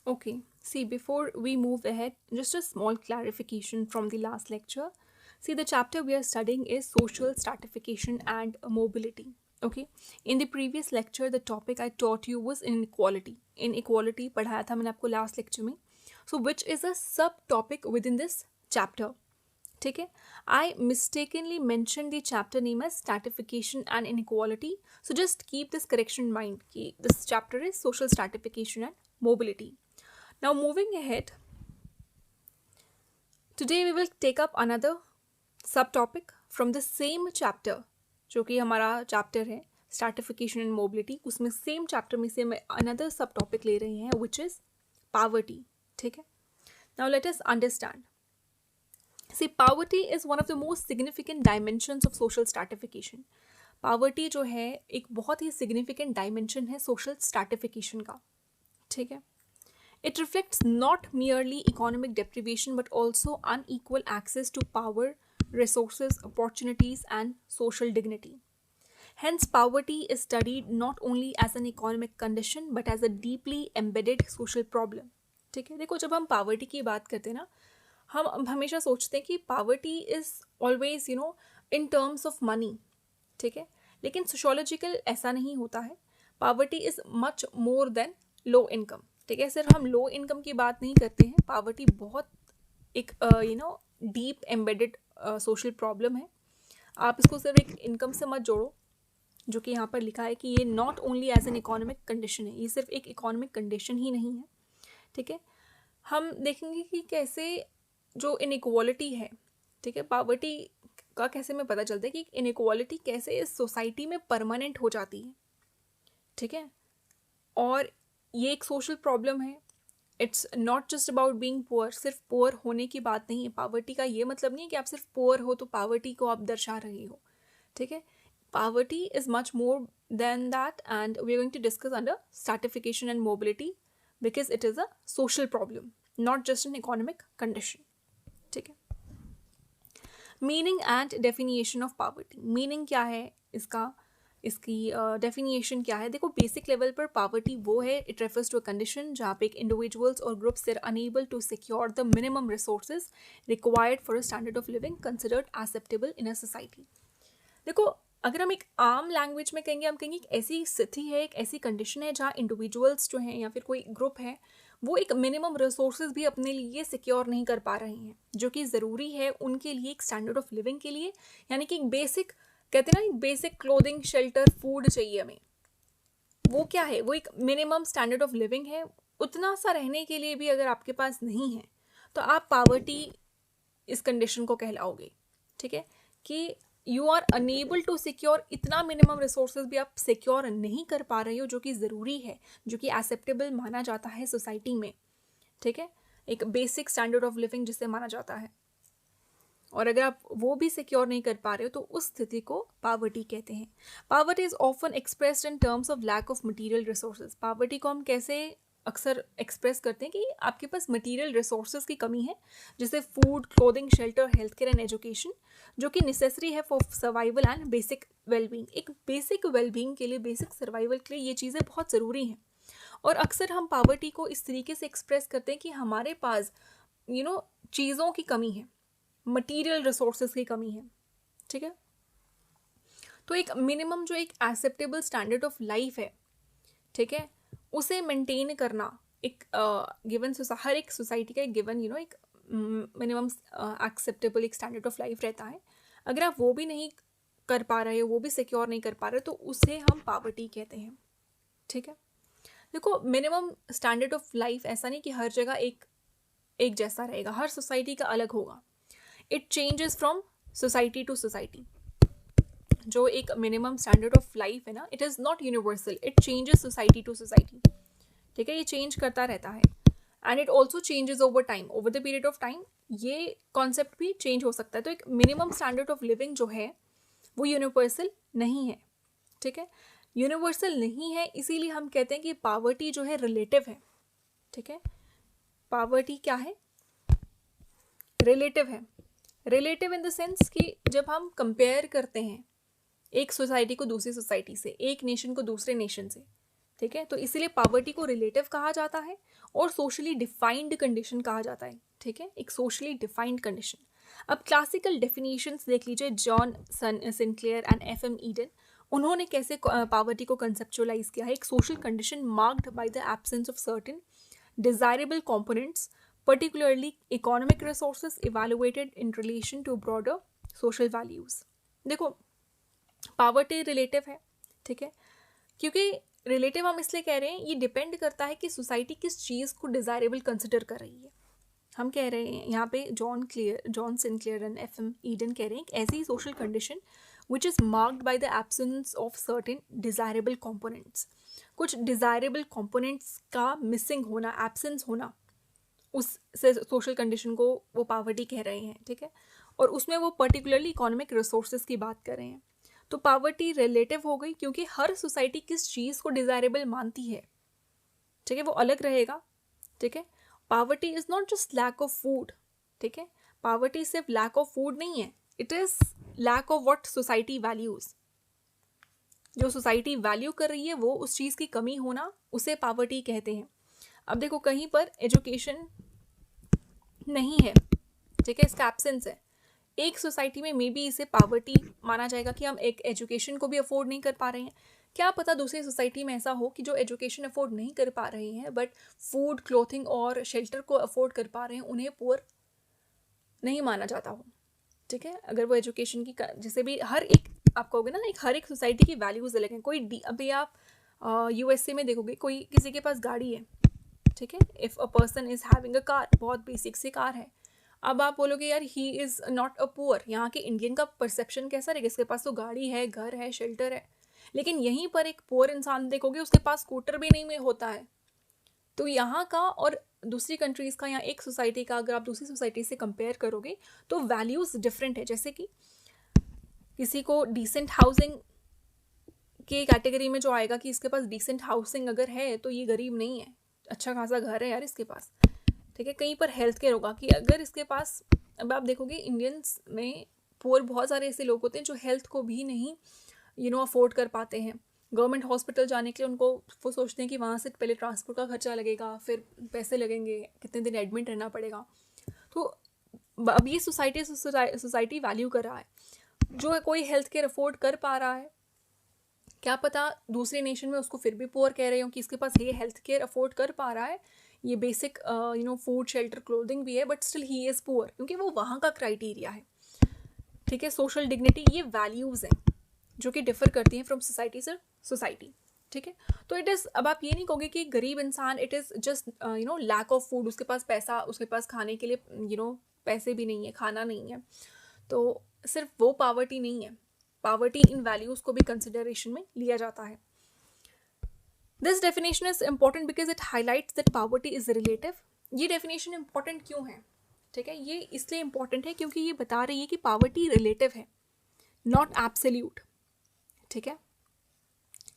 Okay, see, before we move ahead, just a small clarification from the last lecture. See, the chapter we are studying is social stratification and mobility. Okay, in the previous lecture, the topic I taught you was inequality. Inequality पढ़ाया था मैंने आपको last lecture में. So, which is a subtopic within this chapter. ठीक है, I mistakenly mentioned the chapter name as stratification and inequality. So just keep this correction in mind कि this chapter is social stratification and mobility. Now moving ahead, today we will take up another subtopic from the same chapter जो कि हमारा chapter है stratification and mobility. उसमें same chapter में से हम another subtopic ले रहे हैं which is poverty. ठीक है, now let us understand. See, poverty is one of the most significant dimensions of social stratification. Poverty जो है एक बहुत ही significant dimension है social stratification का. ठीक है, it reflects not merely economic deprivation but also unequal access to power, resources, opportunities, and social dignity. Hence, poverty is studied not only as an economic condition but as a deeply embedded social problem. ठीक है, देखो जब हम poverty की बात करते हैं ना, हम हमेशा सोचते हैं कि poverty is always in terms of money. ठीक है, लेकिन सोशोलॉजिकल ऐसा नहीं होता है. Poverty is much more than low income. ठीक है, सिर्फ हम लो इनकम की बात नहीं करते हैं. पावर्टी बहुत एक डीप एम्बेडेड सोशल प्रॉब्लम है. आप इसको सिर्फ एक इनकम से मत जोड़ो, जो कि यहाँ पर लिखा है कि ये not only as an economic condition है. ये सिर्फ एक इकोनॉमिक कंडीशन ही नहीं है. ठीक है, हम देखेंगे कि कैसे जो इनइक्वालिटी है, ठीक है, पावर्टी का कैसे में पता चलता है कि इनइक्वालिटी कैसे इस सोसाइटी में परमानेंट हो जाती है. ठीक है, और ये एक सोशल प्रॉब्लम है. It's not just about being poor. सिर्फ पुअर होने की बात नहीं है. पावर्टी का ये मतलब नहीं है कि आप सिर्फ पुअर हो तो पावर्टी को आप दर्शा रहे हो. ठीक है, poverty is much more than that and we are going to discuss under stratification and mobility because it is a social problem, not just an economic condition. ठीक है, meaning and definition of poverty. Meaning क्या है इसका, इसकी डेफिनिएशन क्या है. देखो, basic level पर पावर्टी वो है, it refers to a condition जहाँ पे एक इंडिविजुअल्स और groups are unable to secure the minimum resources required for a standard of living considered acceptable in a society. देखो, अगर हम एक आम लैंग्वेज में कहेंगे, हम कहेंगे एक ऐसी स्थिति है, एक ऐसी कंडीशन है जहाँ इंडिविजुअल्स जो हैं या फिर कोई ग्रुप है वो एक मिनिमम रिसोर्सेज भी अपने लिए सिक्योर नहीं कर पा रहे हैं, जो कि ज़रूरी है उनके लिए एक स्टैंडर्ड ऑफ लिविंग के लिए. यानी कि एक बेसिक, कहते हैं ना, एक बेसिक क्लोथिंग, शेल्टर, फूड चाहिए हमें. वो क्या है, वो एक मिनिमम स्टैंडर्ड ऑफ लिविंग है. उतना सा रहने के लिए भी अगर आपके पास नहीं है तो आप पावर्टी इस कंडीशन को कहलाओगे. ठीक है, कि you are unable to secure, इतना मिनिमम रिसोर्सेज भी आप सिक्योर नहीं कर पा रहे हो जो कि ज़रूरी है, जो कि एक्सेप्टेबल माना जाता है सोसाइटी में. ठीक है, एक बेसिक स्टैंडर्ड ऑफ लिविंग जिसे माना जाता है, और अगर आप वो भी सिक्योर नहीं कर पा रहे हो तो उस स्थिति को पावर्टी कहते हैं. Poverty is often expressed in terms of lack of material resources. Poverty को हम कैसे अक्सर एक्सप्रेस करते हैं कि आपके पास मटेरियल रिसोर्सेज की कमी है, जैसे food, clothing, shelter, health care and education, जो कि नेसेसरी है for survival and basic wellbeing. एक बेसिक वेलबींग के लिए, बेसिक सर्वाइवल के लिए ये चीज़ें बहुत ज़रूरी हैं. और अक्सर हम पावर्टी को इस तरीके से एक्सप्रेस करते हैं कि हमारे पास चीज़ों की कमी है, मटेरियल रिसोर्सेज की कमी है. ठीक है, तो एक मिनिमम जो एक एक्सेप्टेबल स्टैंडर्ड ऑफ लाइफ है, ठीक है, उसे मेंटेन करना एक गिवन हर एक सोसाइटी का एक गिवन एक मिनिमम एक्सेप्टेबल एक स्टैंडर्ड ऑफ लाइफ रहता है. अगर आप वो भी नहीं कर पा रहे हो, वो भी सिक्योर नहीं कर पा रहे हो, तो उसे हम पावर्टी कहते हैं. ठीक है, देखो, मिनिमम स्टैंडर्ड ऑफ लाइफ ऐसा नहीं कि हर जगह एक जैसा रहेगा, हर सोसाइटी का अलग होगा. It changes from society to society. जो एक मिनिमम स्टैंडर्ड ऑफ लाइफ है ना, it is not universal, it changes society to society. ठीक है, ये चेंज करता रहता है and it also changes over time, over the period of time ये कॉन्सेप्ट भी चेंज हो सकता है. तो एक मिनिमम स्टैंडर्ड ऑफ लिविंग जो है वो यूनिवर्सल नहीं है. ठीक है, यूनिवर्सल नहीं है, इसीलिए हम कहते हैं कि पावर्टी जो है रिलेटिव है. ठीक है, पावर्टी क्या है, रिलेटिव है. रिलेटिव इन द सेंस कि जब हम कंपेयर करते हैं एक सोसाइटी को दूसरी सोसाइटी से, एक नेशन को दूसरे नेशन से, ठीक है, तो इसीलिए पावर्टी को रिलेटिव कहा जाता है और सोशली डिफाइंड कंडीशन कहा जाता है। ठीक है, एक सोशली डिफाइंड कंडीशन। अब क्लासिकल डेफिनेशंस देख लीजिए, John Sinclair and FM Eden, उन्होंने कैसे पावर्टी को कंसेप्चुअलाइज किया है। एक social condition marked by the absence of certain desirable components, particularly economic resources evaluated in relation to broader social values। देखो, पावर्टी रिलेटिव है, ठीक है, क्योंकि रिलेटिव हम इसलिए कह रहे हैं, ये डिपेंड करता है कि सोसाइटी किस चीज़ को डिज़ायरेबल कंसिडर कर रही है। हम कह रहे हैं यहाँ पे John Sinclair and FM Eden कह रहे हैं कि ऐसी social condition which is marked by the absence of certain desirable components, कुछ डिज़ायरेबल कंपोनेंट्स का मिसिंग होना, एब्सेंस होना, उस सोशल कंडीशन को वो पावर्टी कह रहे हैं। ठीक है, और उसमें वो पर्टिकुलरली इकोनॉमिक रिसोर्सेज की बात कर रहे हैं। तो पावर्टी रिलेटिव हो गई क्योंकि हर सोसाइटी किस चीज़ को डिज़ायरेबल मानती है, ठीक है, वो अलग रहेगा। ठीक है, poverty is not just lack of food. ठीक है, पावर्टी सिर्फ लैक ऑफ फूड नहीं है, it is lack of what society values. जो सोसाइटी वैल्यू कर रही है वो उस चीज़ की कमी होना, उसे पावर्टी कहते हैं। अब देखो, कहीं पर एजुकेशन नहीं है, ठीक है, इसका एब्सेंस है, एक सोसाइटी में मे बी इसे पावर्टी माना जाएगा कि हम एक एजुकेशन को भी अफोर्ड नहीं कर पा रहे हैं। क्या पता दूसरी सोसाइटी में ऐसा हो कि जो एजुकेशन अफोर्ड नहीं कर पा रहे हैं बट फूड, क्लोथिंग और शेल्टर को अफोर्ड कर पा रहे हैं, उन्हें पुअर नहीं माना जाता हो। ठीक है, अगर वो एजुकेशन की जैसे भी हर एक, आप कहोगे ना, एक हर एक सोसाइटी की वैल्यूज़ अलग हैं। कोई अभी आप USA में देखोगे, कोई किसी के पास गाड़ी है, ठीक है, if a person is having a car, बहुत बेसिक सी कार है, अब आप बोलोगे यार he is not a poor. यहाँ के इंडियन का परसेप्शन कैसा रहेगा, इसके पास तो गाड़ी है, घर है, शेल्टर है। लेकिन यहीं पर एक पुअर इंसान देखोगे, उसके पास स्कूटर भी नहीं में होता है। तो यहाँ का और दूसरी कंट्रीज़ का, यहाँ एक सोसाइटी का अगर आप दूसरी सोसाइटी से कंपेयर करोगे तो वैल्यूज़ डिफरेंट है। जैसे कि किसी को डिसेंट हाउसिंग के कैटेगरी में जो आएगा कि इसके पास डिसेंट हाउसिंग अगर है तो ये गरीब नहीं है, अच्छा खासा घर है यार इसके पास। ठीक है, कहीं पर हेल्थ केयर होगा कि अगर इसके पास, अब आप देखोगे इंडियंस में पुअर बहुत सारे ऐसे लोग होते हैं जो हेल्थ को भी नहीं अफोर्ड कर पाते हैं। गवर्नमेंट हॉस्पिटल जाने के लिए उनको वो सोचते हैं कि वहाँ से पहले ट्रांसपोर्ट का खर्चा लगेगा, फिर पैसे लगेंगे, कितने दिन एडमिट रहना पड़ेगा। तो अब ये सोसाइटी वैल्यू कर रहा है। जो कोई हेल्थ केयर अफोर्ड कर पा रहा है, क्या पता दूसरे नेशन में उसको फिर भी पुअर कह रहे हो कि इसके पास ये हेल्थ केयर अफोर्ड कर पा रहा है, ये बेसिक फूड, शेल्टर, क्लोथिंग भी है, but still he is poor, क्योंकि वो वहाँ का क्राइटेरिया है। ठीक है, सोशल डिग्निटी, ये वैल्यूज़ हैं जो कि डिफर करती हैं फ्रॉम सोसाइटी से सोसाइटी। ठीक है, तो इट इज़, अब आप ये नहीं कहोगे कि गरीब इंसान it is just lack of food, उसके पास पैसा, उसके पास खाने के लिए पैसे भी नहीं है, खाना नहीं है, तो सिर्फ वो पावर्टी नहीं है। पावर्टी इन वैल्यूज़ को भी कंसिडरेशन में लिया जाता है। This definition is important because it highlights that poverty is relative. ये डेफिनेशन इंपॉर्टेंट क्यों है? ठीक है, ये इसलिए इंपॉर्टेंट है क्योंकि ये बता रही है कि पावर्टी रिलेटिव है, नॉट एब्सोल्यूट। ठीक है,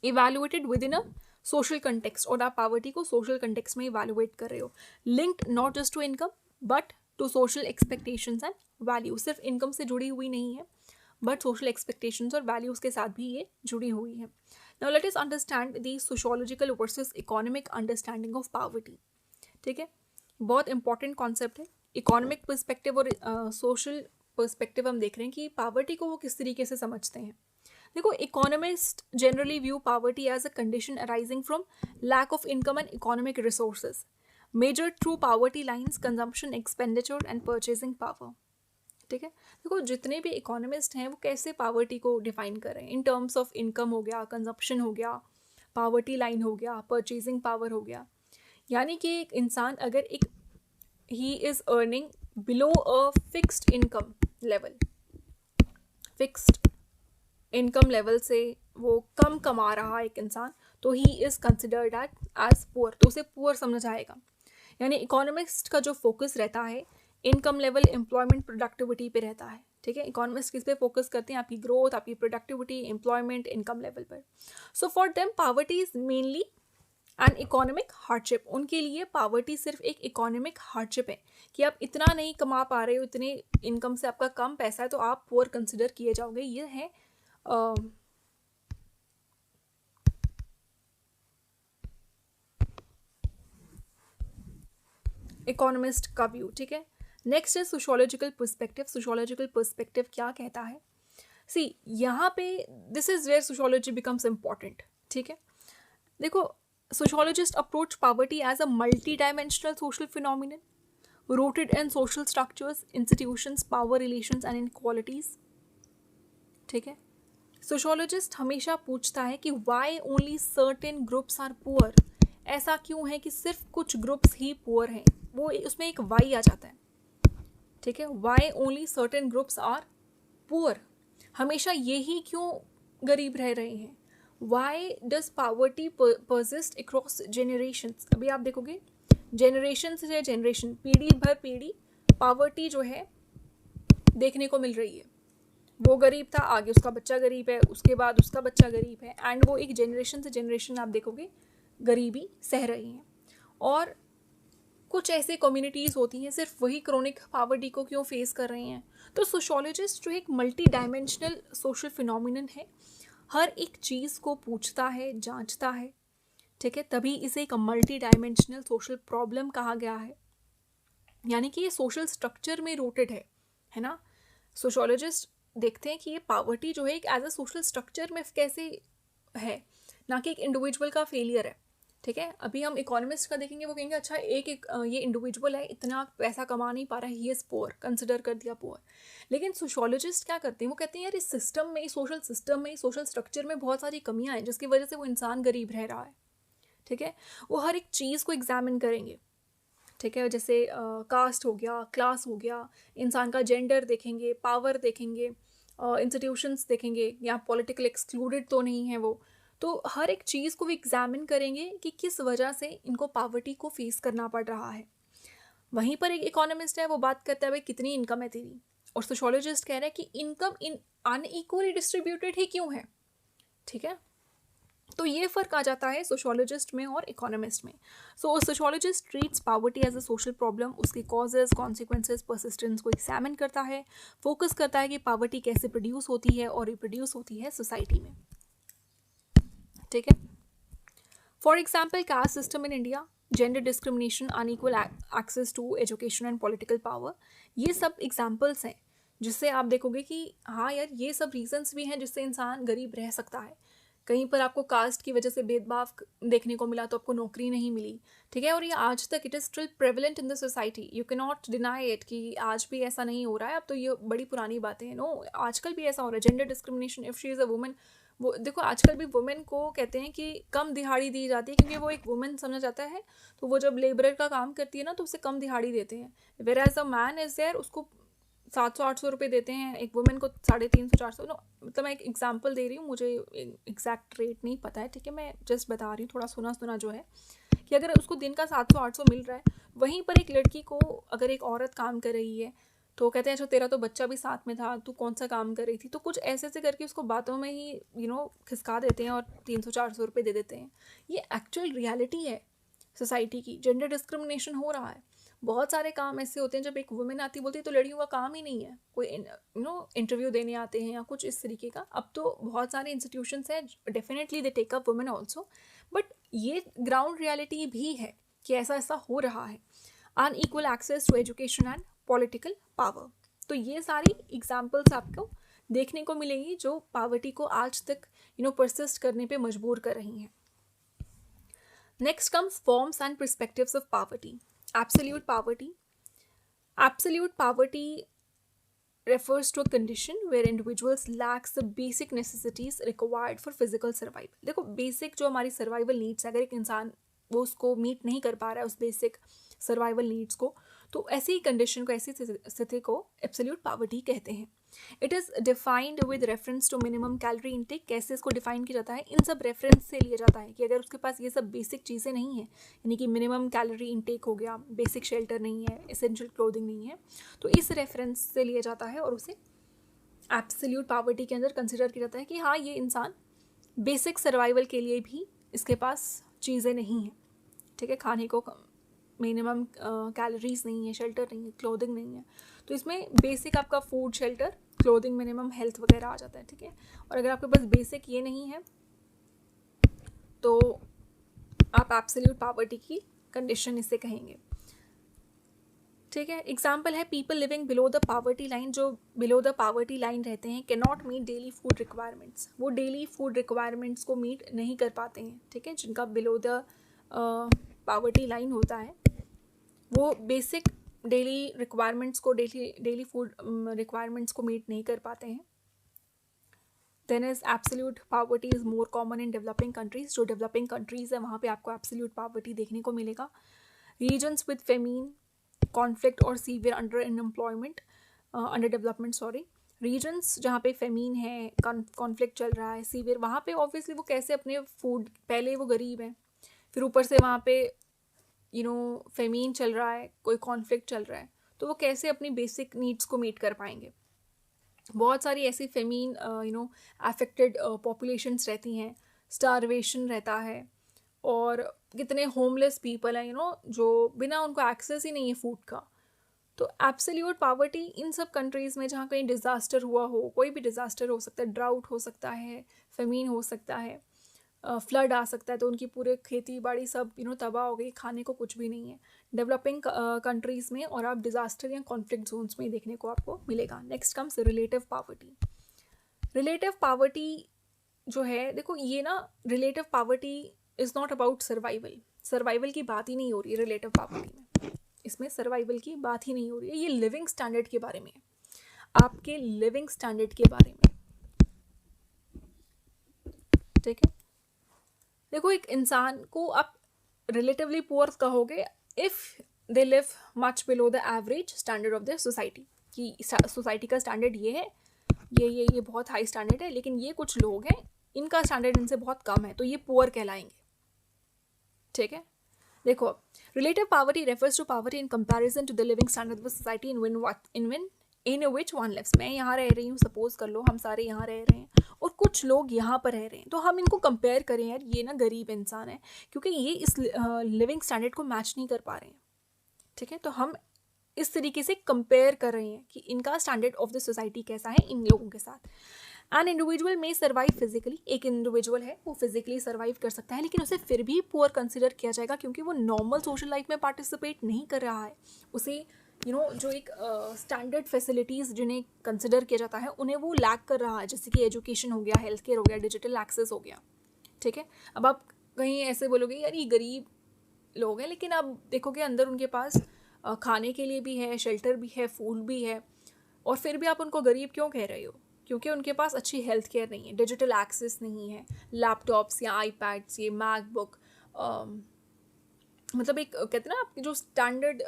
evaluated with in a social context, और आप पावर्टी को सोशल कंटेक्स्ट में इवैल्यूएट कर रहे हो, linked not just to income but to social expectations and value. सिर्फ इनकम से जुड़ी हुई नहीं है बट सोशल एक्सपेक्टेशंस और वैल्यूज़ के साथ भी ये जुड़ी हुई है। Now let us understand the sociological versus economic understanding of poverty। ठीक है, बहुत इंपॉर्टेंट कॉन्सेप्ट है। इकोनॉमिक पर्सपेक्टिव और सोशल पर्सपेक्टिव हम देख रहे हैं कि पावर्टी को वो किस तरीके से समझते हैं। देखो, economist generally view poverty as a condition arising from lack of income and economic resources, measure through poverty lines, consumption, expenditure and purchasing power. ठीक है, देखो जितने भी इकोनॉमिस्ट हैं वो कैसे पावर्टी को डिफाइन कर रहे हैं, इन टर्म्स ऑफ इनकम हो गया, कंजप्शन हो गया, पावर्टी लाइन हो गया, परचेजिंग पावर हो गया। यानी कि एक इंसान अगर एक he is earning below a fixed income level, fixed income level से वो कम कमा रहा है एक इंसान, तो he is considered as poor, तो उसे पुअर समझा जाएगा। यानी इकोनॉमिस्ट का जो फोकस रहता है इनकम लेवल, एम्प्लॉयमेंट, प्रोडक्टिविटी पे रहता है। ठीक है, इकोनॉमिस्ट किस पे फोकस करते हैं? आपकी ग्रोथ, आपकी प्रोडक्टिविटी, एम्प्लॉयमेंट, इनकम लेवल पर। So for them poverty is mainly an economic hardship. उनके लिए पावर्टी सिर्फ एक इकोनॉमिक हार्डशिप है कि आप इतना नहीं कमा पा रहे हो, इतने इनकम से आपका कम पैसा है, तो आप पुअर कंसिडर किए जाओगे। ये है इकोनॉमिस्ट का व्यू, ठीक है। नेक्स्ट है सोशियोलॉजिकल पर्सपेक्टिव। सोशियोलॉजिकल पर्सपेक्टिव क्या कहता है? सी यहाँ पे this is where sociology becomes important, ठीक है। देखो, sociologist approach poverty as a multi dimensional social phenomenon rooted in social structures, institutions, power relations and inequalities, ठीक है। सोशियोलॉजिस्ट हमेशा पूछता है कि why only certain groups are poor, ऐसा क्यों है कि सिर्फ कुछ ग्रुप्स ही पुअर हैं, वो उसमें एक वाई आ जाता है, ठीक है। Why only certain groups are poor, हमेशा यही क्यों गरीब रह रहे हैं। Why does poverty persist across generations, अभी आप देखोगे जनरेशन से जनरेशन, पीढ़ी भर पीढ़ी पॉवर्टी जो है देखने को मिल रही है। वो गरीब था, आगे उसका बच्चा गरीब है, उसके बाद उसका बच्चा गरीब है, एंड वो एक जनरेशन से जनरेशन आप देखोगे गरीबी सह रही हैं। और कुछ ऐसे कम्युनिटीज़ होती हैं सिर्फ वही क्रोनिक पॉवर्टी को क्यों फेस कर रही हैं। तो सोशियोलॉजिस्ट जो एक मल्टी डायमेंशनल सोशल फिनोमिनन है, हर एक चीज़ को पूछता है, जांचता है, ठीक है, तभी इसे एक मल्टी डायमेंशनल सोशल प्रॉब्लम कहा गया है। यानी कि ये सोशल स्ट्रक्चर में रूटेड है ना। सोशियोलॉजिस्ट देखते हैं कि ये पॉवर्टी जो है एक एज अ सोशल स्ट्रक्चर में कैसे है, ना कि एक इंडिविजुअल का फेलियर है, ठीक है। अभी हम इकोनॉमिस्ट का देखेंगे, वो कहेंगे अच्छा ये इंडिविजुअल है, इतना पैसा कमा नहीं पा रहा है, ही इज़ पुअर, कंसिडर कर दिया पुअर। लेकिन सोशियोलॉजिस्ट क्या करते हैं, वो कहते हैं यार इस सिस्टम में, इस सोशल सिस्टम में, इस सोशल स्ट्रक्चर में बहुत सारी कमियाँ हैं जिसकी वजह से वो इंसान गरीब रह रहा है, ठीक है। वो हर एक चीज़ को एग्जामिन करेंगे, ठीक है, जैसे कास्ट हो गया, क्लास हो गया, इंसान का जेंडर देखेंगे, पावर देखेंगे, इंस्टीट्यूशंस देखेंगे, या पॉलिटिकल एक्सक्लूडेड तो नहीं है वो। तो हर एक चीज़ को भी एग्जामिन करेंगे कि किस वजह से इनको पॉवर्टी को फेस करना पड़ रहा है। वहीं पर एक इकोनॉमिस्ट है, वो बात करता है भाई कितनी इनकम है तेरी, और सोशियोलॉजिस्ट कह रहा है कि इनकम अनइक्वली डिस्ट्रीब्यूटेड ही क्यों है, ठीक है। तो ये फ़र्क आ जाता है सोशियोलॉजिस्ट में और इकोनॉमिस्ट में। So sociologist treats poverty as a social problem, उसके कॉजेज, कॉन्सिक्वेंसेज, परसिस्टेंस को एग्जामिन करता है, फोकस करता है कि पॉवर्टी कैसे प्रोड्यूस होती है और रिप्रोड्यूस होती है सोसाइटी में, ठीक है। For example, caste system in India, gender discrimination, unequal access to education and political power, ये सब एग्जाम्पल्स हैं जिससे आप देखोगे कि हाँ यार ये सब रीजंस भी हैं जिससे इंसान गरीब रह सकता है। कहीं पर आपको कास्ट की वजह से भेदभाव देखने को मिला तो आपको नौकरी नहीं मिली, ठीक है। और ये आज तक it is still prevalent in the society, you can not deny it कि आज भी ऐसा नहीं हो रहा है। अब तो ये बड़ी पुरानी बातें हैं, नो, आजकल भी ऐसा हो रहा है। Gender discrimination, if she is a women, वो देखो आजकल भी वुमेन को कहते हैं कि कम दिहाड़ी दी जाती है क्योंकि वो एक वुमेन समझा जाता है, तो वो जब लेबरर का काम करती है ना तो उसे कम दिहाड़ी देते हैं। Whereas a man is there, उसको 700-800 रुपये देते हैं, एक वुमेन को 350-400। नो, मतलब मैं एक एग्जांपल दे रही हूँ, मुझे एग्जैक्ट रेट नहीं पता है, ठीक है, मैं जस्ट बता रही हूँ, थोड़ा सुना सुना जो है कि अगर उसको दिन का 700-800 मिल रहा है, वहीं पर एक लड़की को अगर एक औरत काम कर रही है तो कहते हैं अच्छा तेरा तो बच्चा भी साथ में था, तू कौन सा काम कर रही थी, तो कुछ ऐसे ऐसे करके उसको बातों में ही खिसका देते हैं और 300-400 रुपये दे देते हैं। ये एक्चुअल रियलिटी है सोसाइटी की। जेंडर डिस्क्रिमिनेशन हो रहा है। बहुत सारे काम ऐसे होते हैं जब एक वुमेन आती बोलती है तो लड़कियों का काम ही नहीं है, कोई इंटरव्यू देने आते हैं या कुछ इस तरीके का। अब तो बहुत सारे इंस्टीट्यूशंस हैं, definitely they take up women also, but ये ग्राउंड रियलिटी भी है कि ऐसा ऐसा हो रहा है। Unequal access to education and political power, तो ये सारी एग्जाम्पल्स आपको देखने को मिलेंगी जो पॉवर्टी को आज तक परसिस्ट करने पे मजबूर कर रही हैं। Next comes forms and perspectives of poverty. Absolute poverty. Absolute poverty refers to a condition where individuals lacks the basic necessities required for physical survival. देखो बेसिक जो हमारी सर्वाइवल नीड्स है, अगर एक इंसान वो उसको मीट नहीं कर पा रहा है उस बेसिक सर्वाइवल नीड्स को, तो ऐसी ही कंडीशन को, ऐसी स्थिति को एब्सोल्यूट पॉवर्टी कहते हैं। It is defined with reference to minimum calorie intake. कैसे इसको डिफाइन किया जाता है, इन सब रेफरेंस से लिया जाता है कि अगर उसके पास ये सब बेसिक चीज़ें नहीं हैं, यानी कि मिनिमम कैलोरी इंटेक हो गया, बेसिक शेल्टर नहीं है, एसेंशियल क्लोथिंग नहीं है, तो इस रेफरेंस से लिया जाता है और उसे एब्सोल्यूट पॉवर्टी के अंदर कंसिडर किया जाता है कि हाँ ये इंसान बेसिक सर्वाइवल के लिए भी इसके पास चीज़ें नहीं हैं, ठीक है, खाने को मिनिमम कैलोरीज नहीं है, शेल्टर नहीं है, क्लोथिंग नहीं है, तो इसमें बेसिक आपका food, shelter, clothing, minimum health वगैरह आ जाता है, ठीक है। और अगर आपके पास बेसिक ये नहीं है तो आप एब्सोल्यूट पॉवर्टी की कंडीशन इसे कहेंगे। ठीक है। एग्जाम्पल है people living below the poverty line, जो बिलो द पावर्टी लाइन रहते हैं can not meet daily food requirements, वो डेली फूड रिक्वायरमेंट्स को मीट नहीं कर पाते हैं। ठीक है, जिनका बिलो द पावर्टी लाइन होता है वो बेसिक डेली रिक्वायरमेंट्स को डेली फूड रिक्वायरमेंट्स को मीट नहीं कर पाते हैं। Then is absolute poverty is more common in developing countries, जो डेवलपिंग कंट्रीज़ है वहाँ पे आपको एब्सोल्यूट पावर्टी देखने को मिलेगा। रीजन्स विद फेमीन, कॉन्फ्लिक्ट और severe under unemployment, under development sorry, regions जहाँ पे फेमीन है, कॉन्फ्लिक्ट चल रहा है, सीवियर, वहाँ पे ऑब्वियसली वो कैसे अपने फूड, पहले वो गरीब हैं, फिर ऊपर से वहाँ पे फेमीन चल रहा है, कोई कॉन्फ्लिक्ट चल रहा है, तो वो कैसे अपनी बेसिक नीड्स को मीट कर पाएंगे। बहुत सारी ऐसी फेमीन अफेक्टेड पॉपुलेशंस रहती हैं, स्टारवेशन रहता है, और कितने होमलेस पीपल हैं जो बिना उनको एक्सेस ही नहीं है फूड का। तो एब्सोल्यूट पावर्टी इन सब कंट्रीज़ में जहाँ कहीं डिज़ास्टर हुआ हो, कोई भी डिज़ास्टर हो सकता है, ड्राउट हो सकता है, फेमीन हो सकता है, फ्लड आ सकता है, तो उनकी पूरे खेती बाड़ी सब तबाह हो गई, खाने को कुछ भी नहीं है डेवलपिंग कंट्रीज़ में, और आप डिज़ास्टर या कॉन्फ्लिक्ट जोन्स में देखने को आपको मिलेगा। Next comes relative poverty. Relative poverty जो है, देखो ये relative poverty is not about survival की बात ही नहीं हो रही है रिलेटिव पावर्टी में, इसमें सर्वाइवल की बात ही नहीं हो रही है, ये लिविंग स्टैंडर्ड के बारे में है, आपके लिविंग स्टैंडर्ड के बारे में। ठीक है, देखो एक इंसान को आप रिलेटिवली पुअर कहोगे if they live much below the average standard of the society, कि सोसाइटी का स्टैंडर्ड ये है, ये बहुत हाई स्टैंडर्ड है, लेकिन ये कुछ लोग हैं इनका स्टैंडर्ड इनसे बहुत कम है, तो ये पुअर कहलाएंगे। ठीक है, देखो relative poverty refers to poverty in comparison to the living standard of society in which one lives. मैं यहाँ रह रही हूँ, सपोज कर लो हम सारे यहाँ रह रहे हैं और कुछ लोग यहाँ पर रह रहे हैं, तो हम इनको कंपेयर करें, यार ये गरीब इंसान है क्योंकि ये इस लिविंग स्टैंडर्ड को मैच नहीं कर पा रहे हैं। ठीक है, तो हम इस तरीके से कंपेयर कर रहे हैं कि इनका स्टैंडर्ड ऑफ द सोसाइटी कैसा है इन लोगों के साथ। एन इंडिविजुअल में सर्वाइव फिजिकली, एक इंडिविजुअल है वो फिजिकली सर्वाइव कर सकता है, लेकिन उसे फिर भी पुअर कंसिडर किया जाएगा क्योंकि वो नॉर्मल सोशल लाइफ में पार्टिसिपेट नहीं कर रहा है। उसे जो एक स्टैंडर्ड फैसिलिटीज़ जिन्हें कंसिडर किया जाता है उन्हें वो लैक कर रहा है, जैसे कि एजुकेशन हो गया, हेल्थ केयर हो गया, डिजिटल एक्सेस हो गया। ठीक है, अब आप कहीं ऐसे बोलोगे यार ये गरीब लोग हैं, लेकिन आप देखोगे अंदर उनके पास खाने के लिए भी है, शेल्टर भी है, फूड भी है, और फिर भी आप उनको गरीब क्यों कह रहे हो? क्योंकि उनके पास अच्छी हेल्थ केयर नहीं है, डिजिटल एक्सेस नहीं है, लैपटॉप्स या आईपैड्स, ये मैकबुक, मतलब एक कहते हैं ना आपकी जो स्टैंडर्ड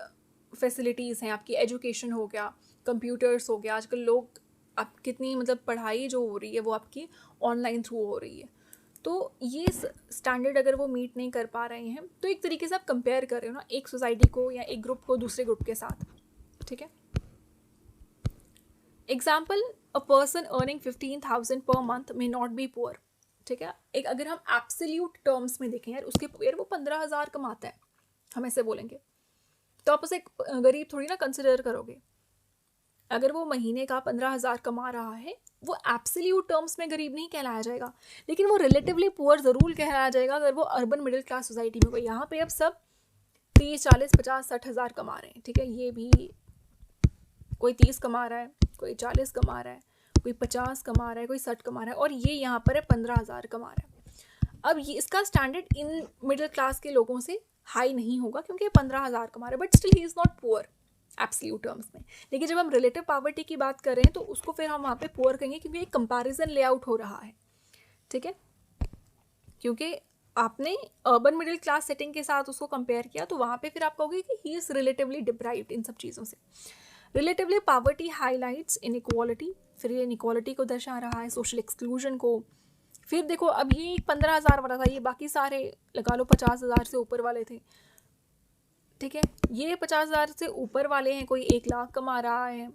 फैसिलिटीज़ हैं, आपकी एजुकेशन हो गया, कंप्यूटर्स हो गया, आजकल लोग आप कितनी पढ़ाई जो हो रही है वो आपकी ऑनलाइन थ्रू हो रही है, तो ये स्टैंडर्ड अगर वो मीट नहीं कर पा रहे हैं तो एक तरीके से आप कंपेयर कर रहे हो एक सोसाइटी को या एक ग्रुप को दूसरे ग्रुप के साथ। ठीक है, example, a person earning 15,000 per month may not be poor. ठीक है, एक अगर हम एब्सोल्यूट टर्म्स में देखें, यार वो 15,000 कमाता है, हम ऐसे बोलेंगे, तो आप उसे गरीब थोड़ी कंसिडर करोगे। अगर वो महीने का 15,000 कमा रहा है, वो एब्सोल्यूट टर्म्स में गरीब नहीं कहलाया जाएगा, लेकिन वो रिलेटिवली पुअर ज़रूर कहलाया जाएगा अगर वो अर्बन मिडिल क्लास सोसाइटी में कोई, यहाँ पे अब सब 30, 40, 50, 60,000 कमा रहे हैं। ठीक है, ये भी कोई 30 कमा रहा है, कोई 40 कमा रहा है, कोई 50 कमा रहा है, कोई 60 कमा रहा है, और ये यहाँ पर है 15,000 कमा रहा है। अब ये इसका स्टैंडर्ड इन मिडिल क्लास के लोगों से हाई नहीं होगा क्योंकि 15,000 कमा रहा है, but still he is not poor absolute terms में। लेकिन जब हम रिलेटिव पावर्टी की बात कर रहे हैं तो उसको फिर हम वहाँ पे पुअर कहेंगे क्योंकि एक कंपैरिजन लेआउट हो रहा है। ठीक है, क्योंकि आपने अर्बन मिडिल क्लास सेटिंग के साथ उसको कंपेयर किया, तो वहाँ पे फिर आप कहोगे कि ही इज़ रिलेटिवली डिप्राइव्ड इन सब चीज़ों से। रिलेटिवली पावर्टी हाईलाइट्स इनइक्वालिटी, फिर ये इनइक्वालिटी को दर्शा रहा है, सोशल एक्सक्लूजन को। फिर देखो अब ये 15,000 वाला था, ये बाकी सारे लगा लो 50,000 से ऊपर वाले थे। ठीक है, ये 50,000 से ऊपर वाले हैं, कोई 1 लाख कमा रहा है,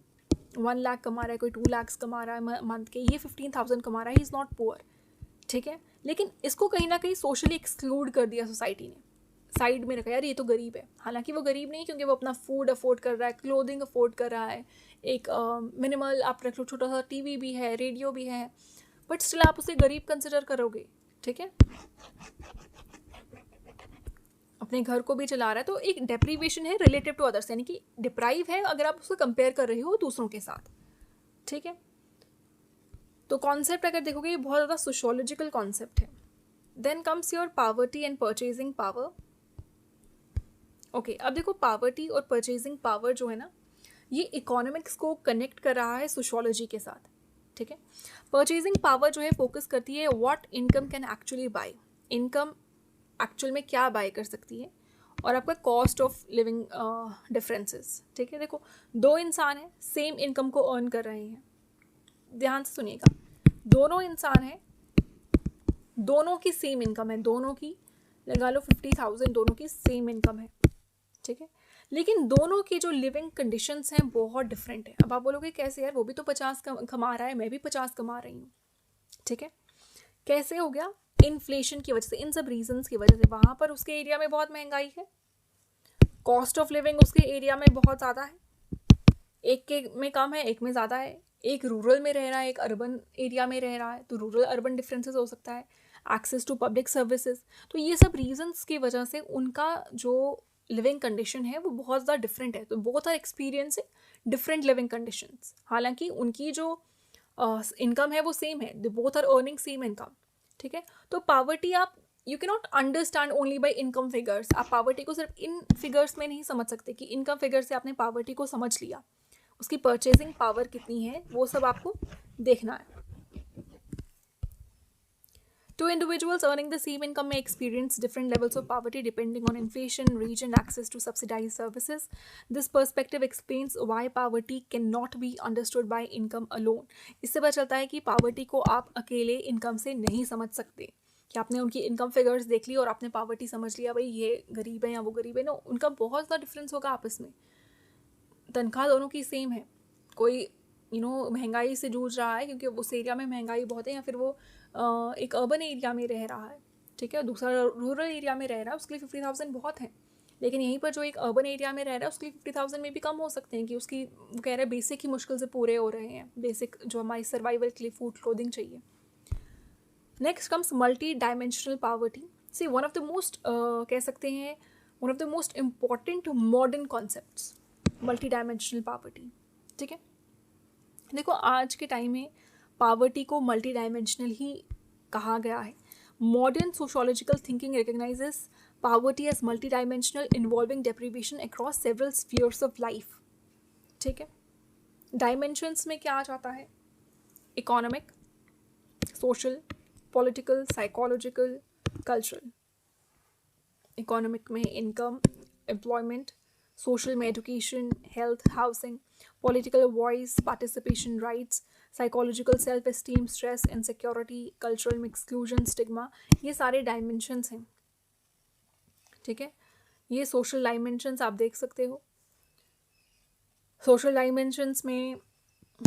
1 लाख कमा रहा है, कोई 2 लाख कमा रहा है मंथ के, ये 15,000 कमा रहा है, ही इज़ नॉट पुअर। ठीक है, लेकिन इसको कहीं ना कहीं सोशली एक्सक्लूड कर दिया सोसाइटी ने, साइड में रखा, यार ये तो गरीब है। हालांकि वो गरीब नहीं क्योंकि वो अपना फूड अफोर्ड कर रहा है, क्लोथिंग अफोर्ड कर रहा है, एक मिनिमल आप रख लो, छोटा सा टीवी भी है, रेडियो भी है, बट स्टिल आप उसे गरीब कंसिडर करोगे। ठीक है, अपने घर को भी चला रहा है, तो एक डेप्रीवेशन है रिलेटिव टू अदर्स, यानी कि डिप्राइव है अगर आप उसको कंपेयर कर रहे हो दूसरों के साथ, ठीक है। तो कॉन्सेप्ट अगर देखोगे ये बहुत ज़्यादा सोशियोलॉजिकल कॉन्सेप्ट है। Then comes your poverty and purchasing power. Okay, अब देखो पावर्टी और परचेजिंग पावर जो है ना, ये इकोनॉमिक्स को कनेक्ट कर रहा है सोशियोलॉजी के साथ, ठीक है। परचेजिंग पावर जो है फोकस करती है what income can actually buy, income actual में क्या बाय कर सकती है, और आपका कॉस्ट ऑफ लिविंग डिफरेंसेस, ठीक है। देखो दो इंसान हैं, सेम इनकम को अर्न कर रहे हैं, ध्यान से सुनिएगा, दोनों इंसान हैं, दोनों की सेम इनकम है, दोनों की लगा लो 50,000, दोनों की सेम इनकम है, ठीक है। लेकिन दोनों की जो लिविंग कंडीशंस हैं बहुत डिफरेंट है। अब आप बोलोगे कैसे यार, वो भी तो 50 कमा रहा है, मैं भी 50 कमा रही हूँ, ठीक है। कैसे हो गया? इन्फ्लेशन की वजह से, इन सब रीजंस की वजह से। वहाँ पर उसके एरिया में बहुत महंगाई है, कॉस्ट ऑफ लिविंग उसके एरिया में बहुत ज़्यादा है, एक के में कम है, एक में ज़्यादा है, एक रूरल में रह रहा है, एक अर्बन एरिया में रह रहा है, तो रूरल अर्बन डिफरेंसेस हो सकता है, एक्सेस टू पब्लिक सर्विसेज। तो ये सब रीजंस की वजह से उनका जो लिविंग कंडीशन है वो बहुत ज़्यादा डिफरेंट है। तो both are experiencing different living conditions, हालांकि उनकी जो इनकम है वो सेम है, they both are earning same income, ठीक है। तो पावर्टी आप you can not understand only by income figures. आप पावर्टी को सिर्फ इन फिगर्स में नहीं समझ सकते कि इनकम फिगर से आपने पावर्टी को समझ लिया, उसकी परचेजिंग पावर कितनी है वो सब आपको देखना है। Two individuals earning the same income may experience different levels of poverty depending on inflation, region, access to subsidized services. This perspective explains why poverty cannot be understood by income alone. इससे पता चलता है कि poverty को आप अकेले income से नहीं समझ सकते, कि आपने उनकी इनकम फिगर्स देख ली और आपने पावर्टी समझ लिया भाई ये गरीब है या वो गरीब है। नो, उनका बहुत ज़्यादा डिफरेंस होगा आपस में। तनख्वाह दोनों की सेम है, कोई महंगाई से जूझ रहा है क्योंकि उस एरिया में महंगाई बहुत है, या फिर वो एक अर्बन एरिया में रह रहा है, ठीक है, दूसरा रूरल एरिया में रह रहा है, उसके लिए 50,000 बहुत है। लेकिन यहीं पर जो एक अर्बन एरिया में रह रहा है उसके लिए 50,000 में भी कम हो सकते हैं, कि उसकी वो कह रहे हैं बेसिक ही मुश्किल से पूरे हो रहे हैं, बेसिक जो हमारी सर्वाइवल के लिए फूड क्लोथिंग चाहिए। Next comes multi dimensional poverty. See one of the most कह सकते हैं one of the most important modern concepts, multi dimensional poverty, ठीक है। देखो आज के टाइम में पावर्टी को मल्टी डायमेंशनल ही कहा गया है। Modern sociological thinking recognizes poverty as multi dimensional involving deprivation across several spheres of life, ठीक है। डायमेंशंस में क्या आ जाता है? Economic, social, political, psychological, cultural. Economic में इनकम, एम्प्लॉयमेंट, सोशल में education, health, housing, political voice, participation rights, psychological self esteem, stress, insecurity, cultural में एक्सक्लूजन, स्टिग्मा, ये सारे डायमेंशंस हैं, ठीक है। ये सोशल डायमेंशंस आप देख सकते हो। सोशल डायमेंशंस में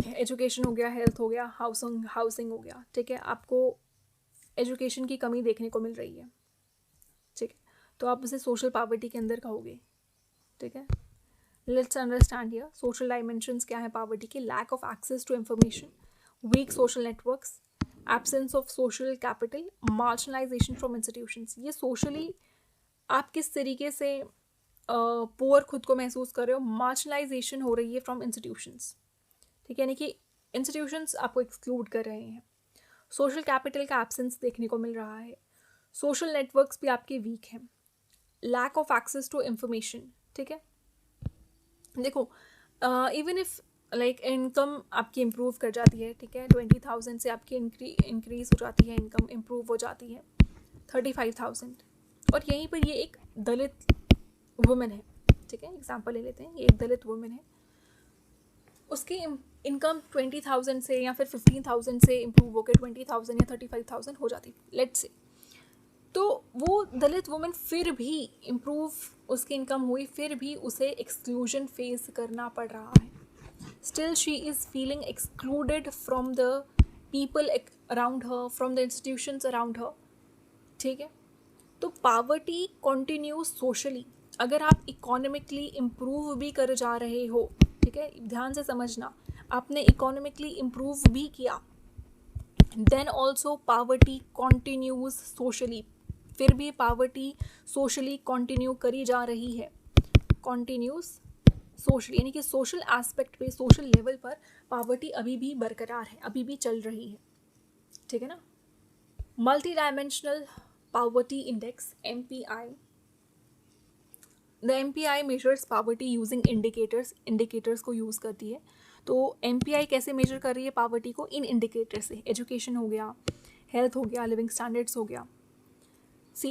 एजुकेशन हो गया, हेल्थ हो गया, हाउसिंग हो गया, ठीक है। आपको एजुकेशन की कमी देखने को मिल रही है, ठीक है, तो आप उसे सोशल पावर्टी के अंदर कहोगे, ठीक है। Let's understand here social dimensions क्या है पावर्टी के। Lack of access to information, weak social networks, absence of social capital, marginalization from institutions. ये सोशली आप किस तरीके से पुअर खुद को महसूस कर रहे हो, मार्जिनलाइजेशन हो रही है फ्रॉम इंस्टीट्यूशंस, ठीक है, यानी कि इंस्टीट्यूशंस आपको एक्सक्लूड कर रहे हैं। सोशल कैपिटल का एब्सेंस देखने को मिल रहा है, सोशल नेटवर्क्स भी आपके वीक हैं, lack of access to information, ठीक है। देखो इवन इफ लाइक इनकम आपकी इम्प्रूव कर जाती है, ठीक है, 20,000 से आपकी इंक्रीज हो जाती है, इनकम इम्प्रूव हो जाती है 35,000, और यहीं पर ये एक दलित वुमेन है, ठीक है, एग्जांपल ले लेते हैं, ये एक दलित वुमेन है, उसकी इनकम 20,000 से या फिर 15,000 से इम्प्रूव होकर 20,000 या 35,000 हो जाती है लेट्स से। तो वो दलित वुमेन फिर भी इम्प्रूव उसकी इनकम हुई, फिर भी उसे एक्सक्लूजन फेस करना पड़ रहा है। Still she is feeling excluded from the people around her, from the institutions around her, ठीक है। तो पावर्टी कॉन्टिन्यूज सोशली। अगर आप इकोनॉमिकली इम्प्रूव भी कर जा रहे हो, ठीक है, ध्यान से समझना, आपने इकोनॉमिकली इम्प्रूव भी किया, then also poverty continues socially, फिर भी पावर्टी सोशली कंटिन्यू करी जा रही है, कॉन्टीन्यूस सोशल, यानी कि सोशल एस्पेक्ट पे, सोशल लेवल पर पावर्टी अभी भी बरकरार है, अभी भी चल रही है, ठीक है ना। Multi dimensional poverty index MPI, the MPI measures poverty using indicators को यूज़ करती है। तो MPI कैसे मेजर कर रही है पावर्टी को? इन इंडिकेटर से, एजुकेशन हो गया, हेल्थ हो गया, लिविंग स्टैंडर्ड्स हो गया। सी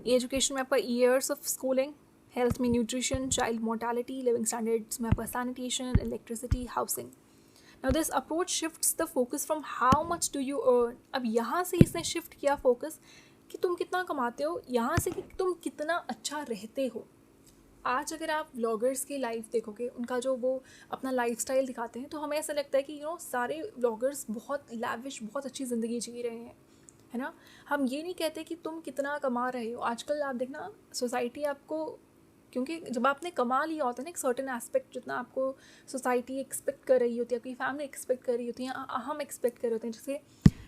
एजुकेशन में आपका ईयर्स ऑफ स्कूलिंग, हेल्थ में nutrition, child mortality, living standards में आपका sanitation, electricity, housing. Now this approach shifts the focus from how much do you earn, अब यहाँ से इसने शिफ्ट किया फोकस कि तुम कितना कमाते हो, यहाँ से कि तुम कितना अच्छा रहते हो। आज अगर आप व्लॉगर्स की लाइफ देखोगे, उनका जो वो अपना लाइफस्टाइल दिखाते हैं, तो हमें ऐसा लगता है कि सारे व्लॉगर्स बहुत लैविश, बहुत अच्छी ज़िंदगी जी रहे हैं, है ना। हम ये नहीं कहते कि तुम कितना कमा रहे हो। आजकल आप देखना सोसाइटी आपको, क्योंकि जब आपने कमा लिया होता है ना एक सर्टेन एस्पेक्ट, जितना आपको सोसाइटी एक्सपेक्ट कर रही होती है, आपकी फैमिली एक्सपेक्ट कर रही होती है, हम एक्सपेक्ट कर रहे होते हैं, जैसे